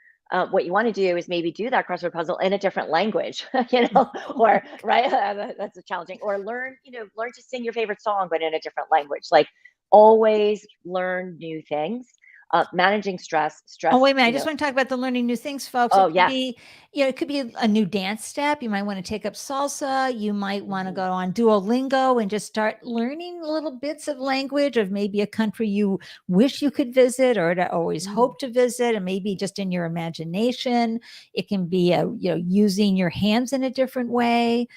what you want to do is maybe do that crossword puzzle in a different language, or right. That's a challenging. Or learn to sing your favorite song, but in a different language. Like always learn new things. Managing stress. Oh, wait a minute. I just want to talk about the learning new things, folks. Oh, It could yes. be, it could be a new dance step. You might want to take up salsa. You might want to Mhm. go on Duolingo and just start learning little bits of language of maybe a country you wish you could visit or to always hope to visit, and maybe just in your imagination. It can be using your hands in a different way.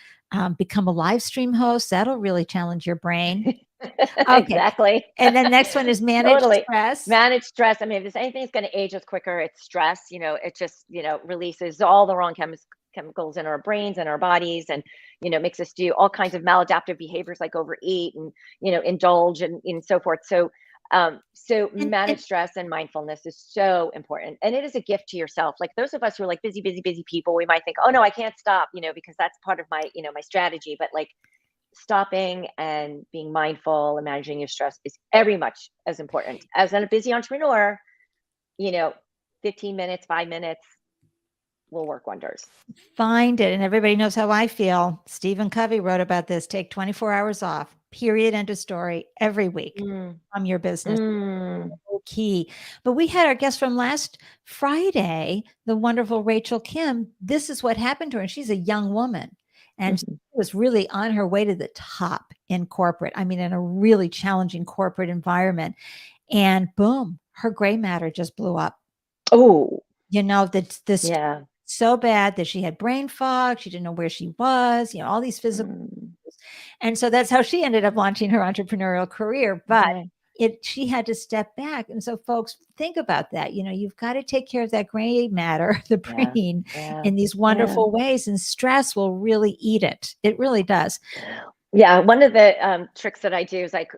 Become a live stream host. That'll really challenge your brain. Okay. Exactly. And then next one is manage Totally. stress. Manage stress. I mean, if there's anything that's going to age us quicker, it's stress. It just, releases all the wrong chemicals in our brains and our bodies, and, makes us do all kinds of maladaptive behaviors like overeat and, indulge and so forth. So manage And stress and mindfulness is so important. And it is a gift to yourself. Like those of us who are like busy, busy, busy people, we might think, oh no, I can't stop, because that's part of my, my strategy. But like, stopping and being mindful and managing your stress is every much as important as a busy entrepreneur. you know 15 minutes, 5 minutes will work wonders. find it. And everybody knows how I feel. Stephen Covey wrote about this. Take 24 hours off, period, end of story, every week Mm, from your business. mm, Key. But we had our guest from last Friday, the wonderful Rachel Kim. This is what happened to her. And she's a young woman. And she mhm. was really on her way to the top in corporate. I mean, in a really challenging corporate environment. And boom, her gray matter just blew up. Oh, That this yeah. so bad that she had brain fog. She didn't know where she was, all these physical. Mm, And so that's how she ended up launching her entrepreneurial career. But okay. she had to step back. And so folks, think about that. You've got to take care of that gray matter, the Yeah, brain, yeah, in these yeah. wonderful ways. And stress will really eat it. It really does. Yeah, one of the tricks that I do is like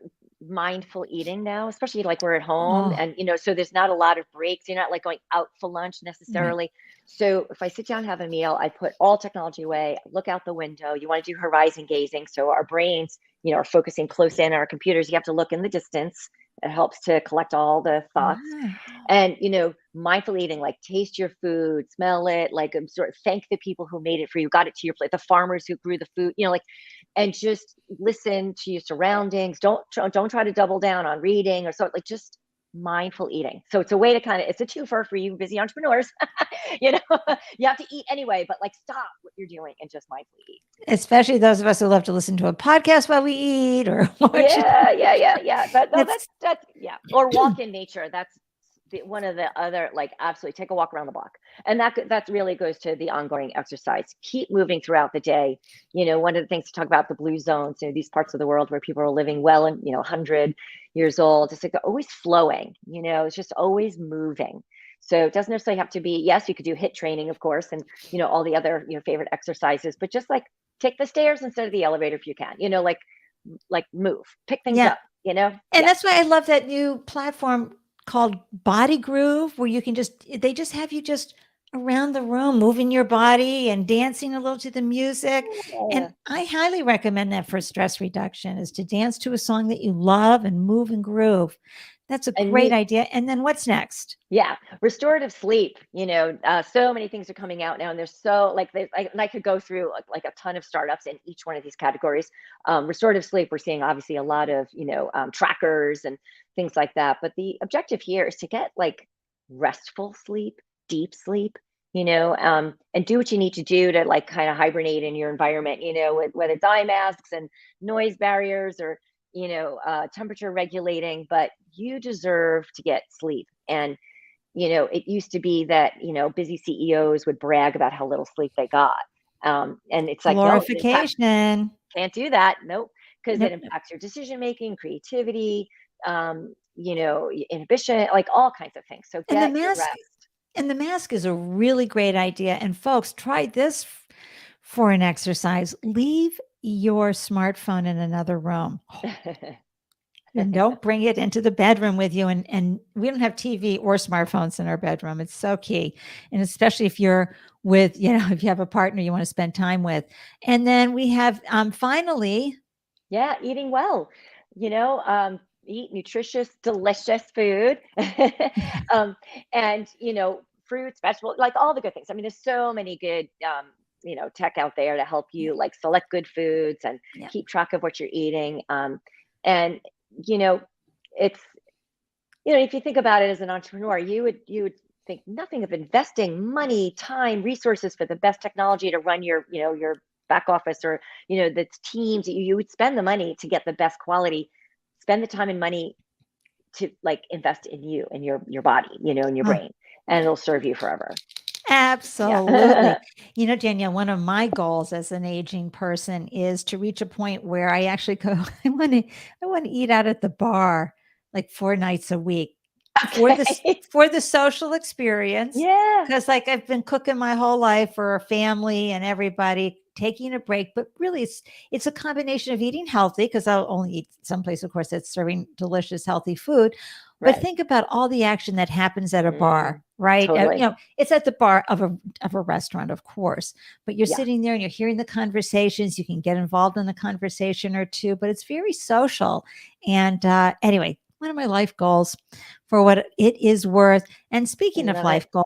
mindful eating now, especially like we're at home, Oh, and so there's not a lot of breaks. You're not like going out for lunch right. necessarily. So if I sit down, have a meal, I put all technology away, look out the window. You want to do horizon gazing, so our brains, are focusing close in. Our computers, you have to look in the distance. It helps to collect all the thoughts. Wow. And mindful eating, like taste your food, smell it, like sort of thank the people who made it for you, got it to your plate, the farmers who grew the food, like, and just listen to your surroundings. Don't try to double down on reading or so, like just mindful eating. So it's a way to it's a twofer for you busy entrepreneurs. you know you have to eat anyway, but like stop what you're doing and just mindfully eat. Especially those of us who love to listen to a podcast while we eat or watch. Yeah. No, That's that's yeah. Or walk in nature. That's one of the other, like, absolutely take a walk around the block. And that really goes to the ongoing exercise. Keep moving throughout the day. One of the things to talk about, the blue zones, these parts of the world where people are living well and 100 years old. It's like they're always flowing. It's just always moving. So it doesn't necessarily have to be, yes, you could do HIIT training, of course, and all the other favorite exercises, but just like take the stairs instead of the elevator if you can. Like move, pick things yeah. up. And Yeah. that's why I love that new platform called Body Groove, where you can they just have you just around the room, moving your body and dancing a little to the music. And Yeah. I highly recommend that for stress reduction, is to dance to a song that you love and move and groove. That's a And great idea. And then what's next? yeah, restorative sleep. So many things are coming out now, and there's so like and I could go through like a ton of startups in each one of these categories. Restorative sleep, we're seeing obviously a lot of trackers and things like that. But the objective here is to get like restful sleep, deep sleep. And do what you need to do to like kind of hibernate in your environment. With whether it's eye masks and noise barriers or temperature regulating, but you deserve to get sleep. And it used to be that, busy CEOs would brag about how little sleep they got. And it's like, no, it impacts, Glorification. can't do that. Nope. Because it Nope. impacts your decision making, creativity, inhibition, like all kinds of things. So And the get your mask rest. And the mask is a really great idea. And folks, try this for an exercise. Leave your smartphone in another room and don't bring it into the bedroom with you. And we don't have TV or smartphones in our bedroom. It's so key. And especially if you're with, if you have a partner you want to spend time with. And then we have finally, Yeah, eating well. Eat nutritious, delicious food. um, and fruits, vegetables, like all the good things. I mean, there's so many good, tech out there to help Yeah. you like select good foods and Yeah. keep track of what you're eating. And you know, it's if you think about it as an entrepreneur, you would think nothing of investing money, time, resources for the best technology to run your back office, or the teams. You would spend the money to get the best quality, spend the time and money to like invest in you and your body, and your Oh, brain, and it'll serve you forever. absolutely. Yeah. Danielle, one of my goals as an aging person is to reach a point where I actually go, I want to eat out at the bar like 4 nights a week for this Okay. for the social experience. Yeah. Because like I've been cooking my whole life for a family and everybody, taking a break, but really it's a combination of eating healthy, because I'll only eat someplace, of course, that's serving delicious, healthy food. But Right. think about all the action that happens at a bar, Mm, right? totally. It's at the bar of a restaurant, of course, but you're Yeah. sitting there and you're hearing the conversations. You can get involved in a conversation or two, but it's very social. And anyway, one of my life goals, for what it is worth. And I speaking of love it. life goals,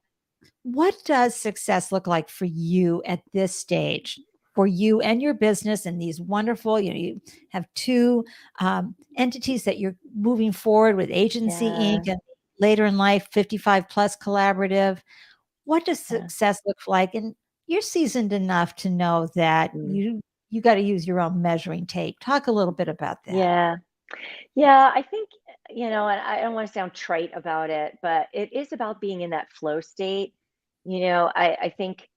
what does success look like for you at this stage? For you and your business, and these wonderful, you have two entities that you're moving forward with, Agency Yeah. Inc. and later in life, 55 Plus Collaborative. What does Yeah. success look like? And you're seasoned enough to know that Mm, you got to use your own measuring tape. Talk a little bit about that. yeah. Yeah, I think, and I don't want to sound trite about it, but it is about being in that flow state. I think,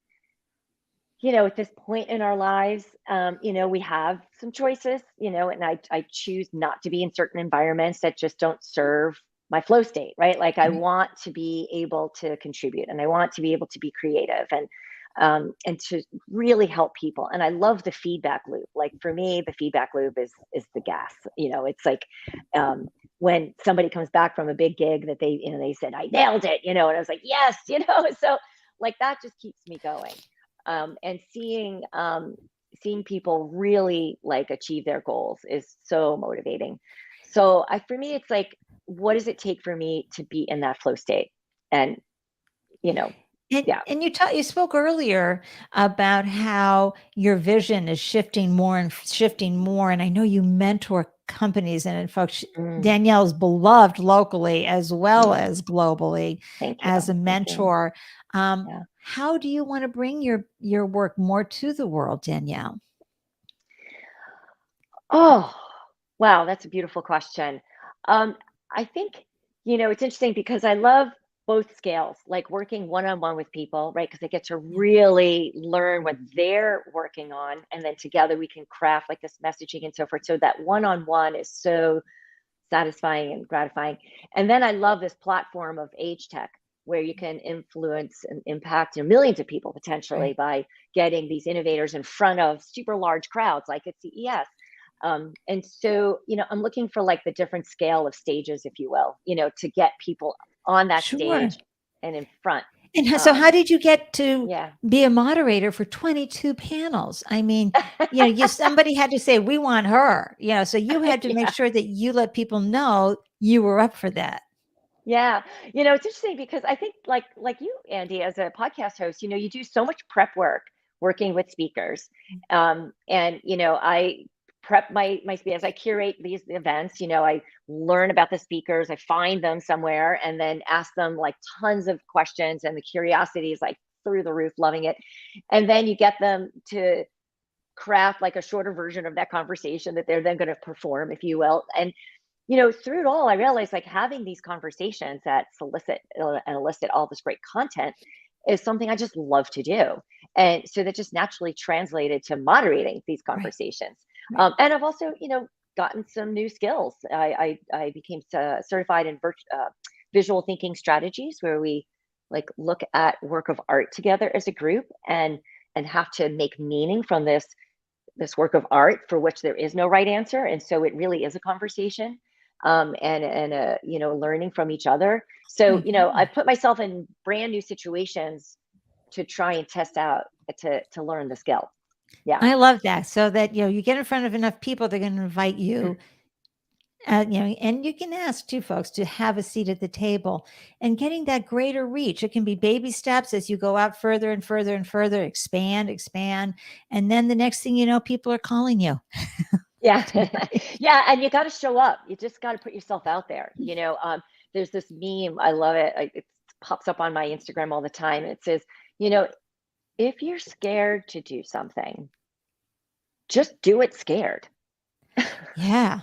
at this point in our lives, we have some choices, and I choose not to be in certain environments that just don't serve my flow state, right? Like I Right. want to be able to contribute, and I want to be able to be creative, and to really help people. And I love the feedback loop. Like for me, the feedback loop is the gas. It's like when somebody comes back from a big gig that they said, I nailed it, and I was like, yes, so like that just keeps me going. And seeing people really like achieve their goals is so motivating. So for me, it's like, what does it take for me to be in that flow state? And you know, And yeah. and you spoke earlier about how your vision is shifting more and shifting more, and I know you mentor companies, and in fact, Mm, Danielle's beloved locally as well mm, as globally thank you. as a Thank you. mentor. Yeah. How do you want to bring your work more to the world, Danielle? Oh, wow, that's a beautiful question. Um, I think, it's interesting because I love both scales, like working one-on-one with people, right? Because I get to Yeah, really learn what they're working on, and then together we can craft like this messaging and so forth. So that one-on-one is so satisfying and gratifying. And then I love this platform of age tech, where you can influence and impact millions of people potentially right. by getting these innovators in front of super large crowds like at CES. And so, I'm looking for like the different scale of stages, if you will, to get people on that Sure. stage and in front. And so how Um, did you get to yeah. be a moderator for 22 panels? I mean, somebody had to say, we want her, so you had to make Yeah. sure that you let people know you were up for that. Yeah. It's interesting because I think like you, Andy, as a podcast host, you do so much prep work working with speakers. And I prep my speakers, I curate these events, I learn about the speakers, I find them somewhere and then ask them like tons of questions, and the curiosity is like through the roof, loving it. And then you get them to craft like a shorter version of that conversation that they're then going to perform, if you will. And through it all, I realized like having these conversations that solicit and elicit all this great content is something I just love to do. And so that just naturally translated to moderating these Right. conversations. Right. And I've also, gotten some new skills. I became certified in visual thinking strategies, where we like look at work of art together as a group, and have to make meaning from this work of art for which there is no right answer. And so it really is a conversation, and learning from each other. So, Right. I put myself in brand new situations to try and test out, to learn the skill. Yeah. I love that. So that, you get in front of enough people, they're going to invite you And you can ask too, folks, to have a seat at the table and getting that greater reach. It can be baby steps as you go out further and further and further, expand. And then the next thing you know, people are calling you. Yeah. Yeah. And you got to show up. You just got to put yourself out there. There's this meme. I love it. It pops up on my Instagram all the time. It says, if you're scared to do something, just do it scared. Yeah.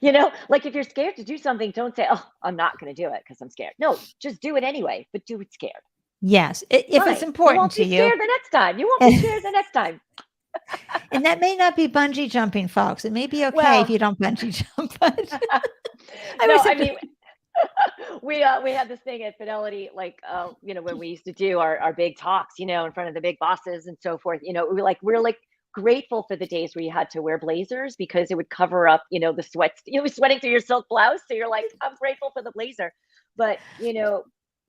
Like if you're scared to do something, don't say, oh, I'm not going to do it because I'm scared. No, just do it anyway, but do it scared. Yes. If it's important to you. You won't be scared the next time. You won't be scared the next time. And that may not be bungee jumping, folks. It may be okay if you don't bungee jump. But we had this thing at Fidelity, like when we used to do our big talks, in front of the big bosses and so forth. We're grateful for the days where you had to wear blazers because it would cover up, the sweats. You were sweating through your silk blouse, so you're like, I'm grateful for the blazer, but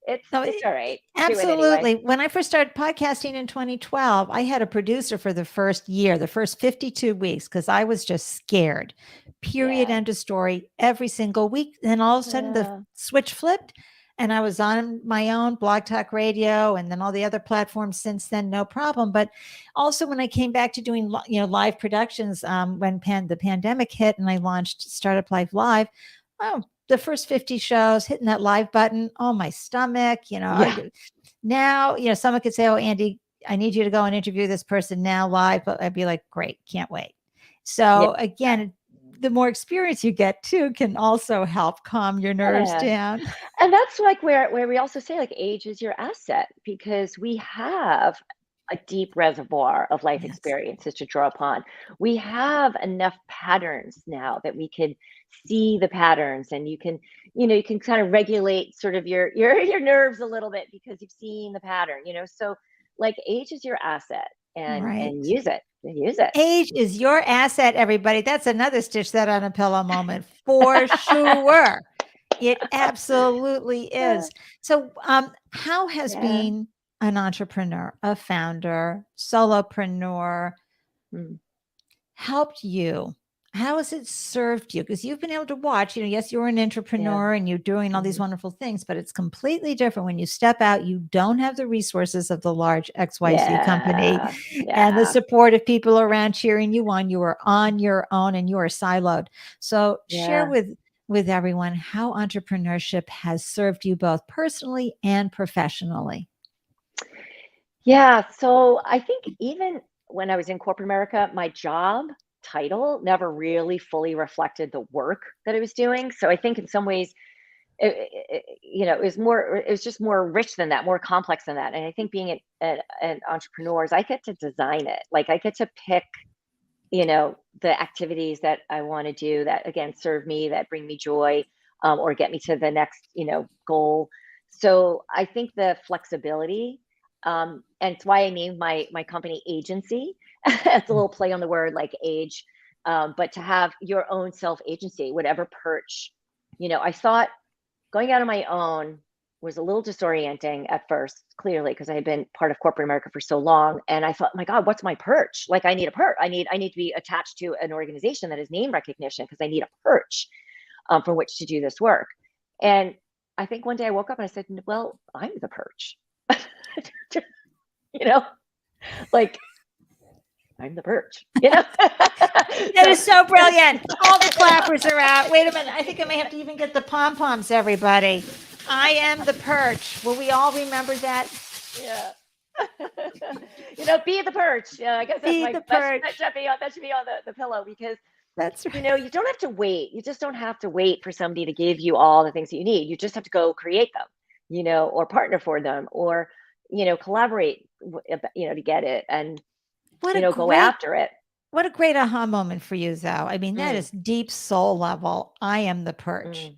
it's all right. Absolutely. Anyway. When I first started podcasting in 2012, I had a producer for the first year, the first 52 weeks, because I was just scared. Period. End of story. Every single week. Then all of a sudden the switch flipped and I was on my own Blog Talk Radio and then all the other platforms since then, no problem. But also when I came back to doing, live productions, when the pandemic hit and I launched Startup Life Live, the first 50 shows, hitting that live button, my stomach, now, someone could say, oh, Ande, I need you to go and interview this person now live, but I'd be like, great, can't wait. So again, the more experience you get too can also help calm your nerves down. And that's like where we also say like age is your asset because we have a deep reservoir of life experiences to draw upon. We have enough patterns now that we can see the patterns and you can kind of regulate sort of your nerves a little bit because you've seen the pattern, so like age is your asset and use it. Age is your asset, everybody. That's another stitch that on a pillow moment for sure. It absolutely is. So how has being an entrepreneur, a founder, solopreneur helped you? How has it served you? Because you've been able to watch, yes, you're an entrepreneur and you're doing all these wonderful things, but it's completely different when you step out. You don't have the resources of the large XYZ company and the support of people around cheering you on. You are on your own and you are siloed. So share with everyone how entrepreneurship has served you both personally and professionally. Yeah. So I think even when I was in corporate America, my job title never really fully reflected the work that I was doing. So I think in some ways, it was just more rich than that, more complex than that. And I think being an entrepreneur, I get to design it. Like I get to pick, the activities that I want to do that again, serve me, that bring me joy, or get me to the next, goal. So I think the flexibility, and it's why I named my company Agency. It's a little play on the word like age, but to have your own self-agency, whatever perch, I thought going out on my own was a little disorienting at first, clearly, because I had been part of corporate America for so long. And I thought, my God, what's my perch? Like I need a perch. I need to be attached to an organization that has name recognition because I need a perch from which to do this work. And I think one day I woke up and I said, well, I'm the perch. Like I'm the perch, That is so brilliant. All the clappers are out. Wait a minute. I think I may have to even get the pom-poms, everybody. I am the perch. Will we all remember that? Yeah. Be the perch. Yeah, I guess that should be on the pillow because that's right. You don't have to wait. You just don't have to wait for somebody to give you all the things that you need. You just have to go create them, or partner for them or, collaborate, to get it and, go after it. What a great aha moment for you, Zoe. I mean, that is deep soul level. I am the perch,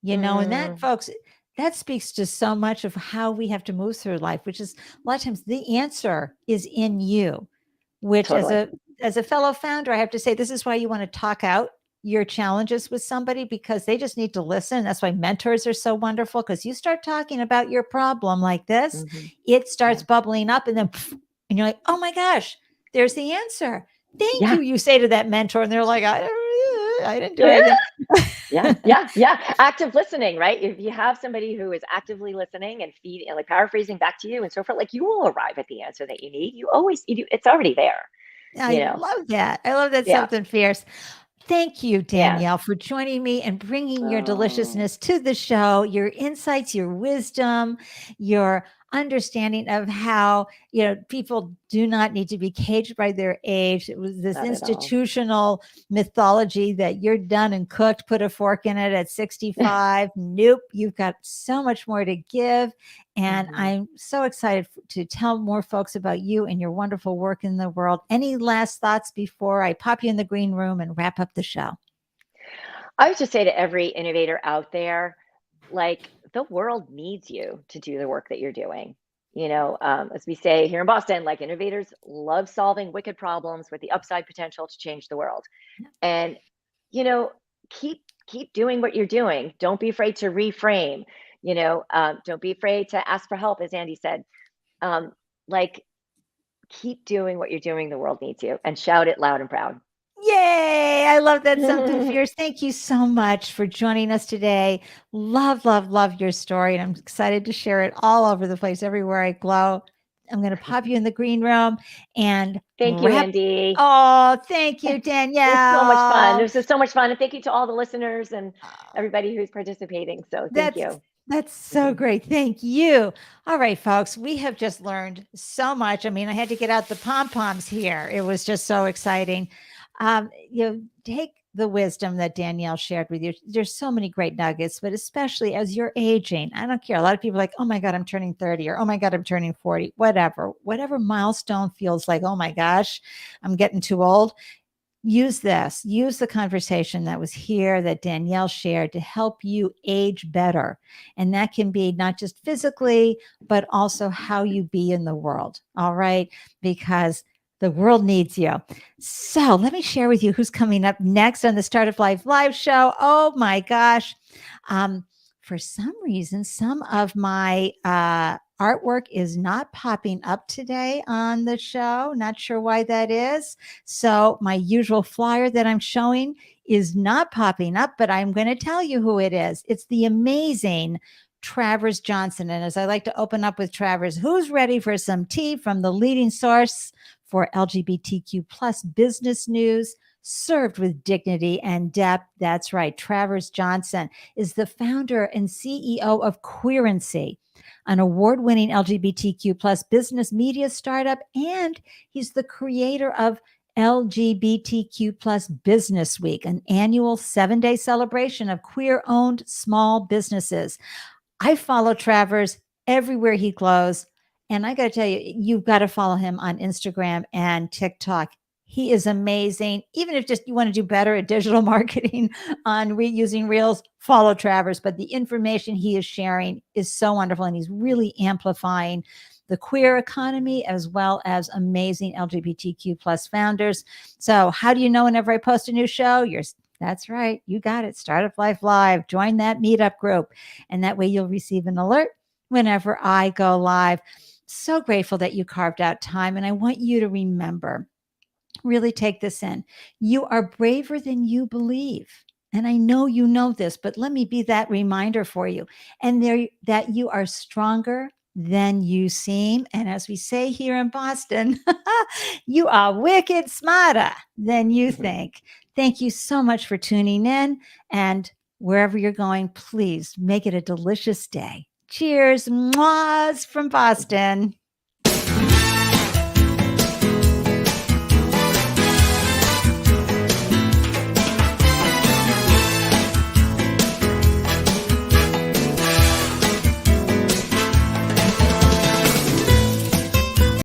and that, folks, that speaks to so much of how we have to move through life, which is a lot of times the answer is in you, which as a fellow founder, I have to say, this is why you want to talk out your challenges with somebody because they just need to listen. That's why mentors are so wonderful because you start talking about your problem like this, it starts bubbling up and then, and you're like, oh my gosh, there's the answer. Thank you. You say to that mentor and they're like, I didn't do anything. Yeah. Active listening, right? If you have somebody who is actively listening and feeding, like paraphrasing back to you and so forth, like you will arrive at the answer that you need. It's already there, I love that. I love that. Yeah. Something fierce. Thank you, Yeah. Danielle, for joining me and bringing your Oh. deliciousness to the show, your insights, your wisdom, your understanding of how, people do not need to be caged by their age. It was this Not at all. institutional mythology that you're done and cooked, put a fork in it at 65. Nope. You've got so much more to give. And I'm so excited to tell more folks about you and your wonderful work in the world. Any last thoughts before I pop you in the green room and wrap up the show? I would just say to every innovator out there, like the world needs you to do the work that you're doing. As we say here in Boston, like innovators love solving wicked problems with the upside potential to change the world. And, keep doing what you're doing. Don't be afraid to reframe, don't be afraid to ask for help, as Andy said. Like keep doing what you're doing. The world needs you, and shout it loud and proud. Yay. I love that. Something fierce. Thank you so much for joining us today. Love, love, love your story. And I'm excited to share it all over the place, everywhere I go. I'm going to pop you in the green room and Thank you, Andy. Oh, thank you, Danielle. It was so much fun. This is so much fun. And thank you to all the listeners and everybody who's participating. So thank you. That's so great. Thank you. All right, folks, we have just learned so much. I mean, I had to get out the pom-poms here. It was just so exciting. Take the wisdom that Danielle shared with you. There's so many great nuggets, but especially as you're aging, I don't care. A lot of people are like, oh my God, I'm turning 30, or oh my God, I'm turning 40, whatever milestone feels like, oh my gosh, I'm getting too old. Use the conversation that was here that Danielle shared to help you age better. And that can be not just physically, but also how you be in the world. All right. Because the world needs you. So let me share with you who's coming up next on the Start of Life live show. Oh my gosh. For some reason, some of my artwork is not popping up today on the show. Not sure why that is. So my usual flyer that I'm showing is not popping up, but I'm going to tell you who it is. It's the amazing Travers Johnson. And as I like to open up with Travers, who's ready for some tea from the leading source for LGBTQ plus business news, served with dignity and depth? That's right. Travers Johnson is the founder and CEO of Queerency, an award-winning LGBTQ plus business media startup, and he's the creator of LGBTQ plus Business Week, an annual 7-day celebration of queer-owned small businesses. I follow Travers everywhere he goes, and I got to tell you, you've got to follow him on Instagram and TikTok. He is amazing. Even if just you want to do better at digital marketing on reusing Reels, follow Travers. But the information he is sharing is so wonderful, and he's really amplifying the queer economy as well as amazing LGBTQ plus founders. So how do you know whenever I post a new show? That's right. You got it. Startup Life Live. Join that meetup group. And that way you'll receive an alert whenever I go live. So grateful that you carved out time. And I want you to remember, really take this in. You are braver than you believe. And I know you know this, but let me be that reminder for you. And that you are stronger than you seem. And as we say here in Boston, you are wicked smarter than you think. Thank you so much for tuning in. And wherever you're going, please make it a delicious day. Cheers. Mwahs from Boston.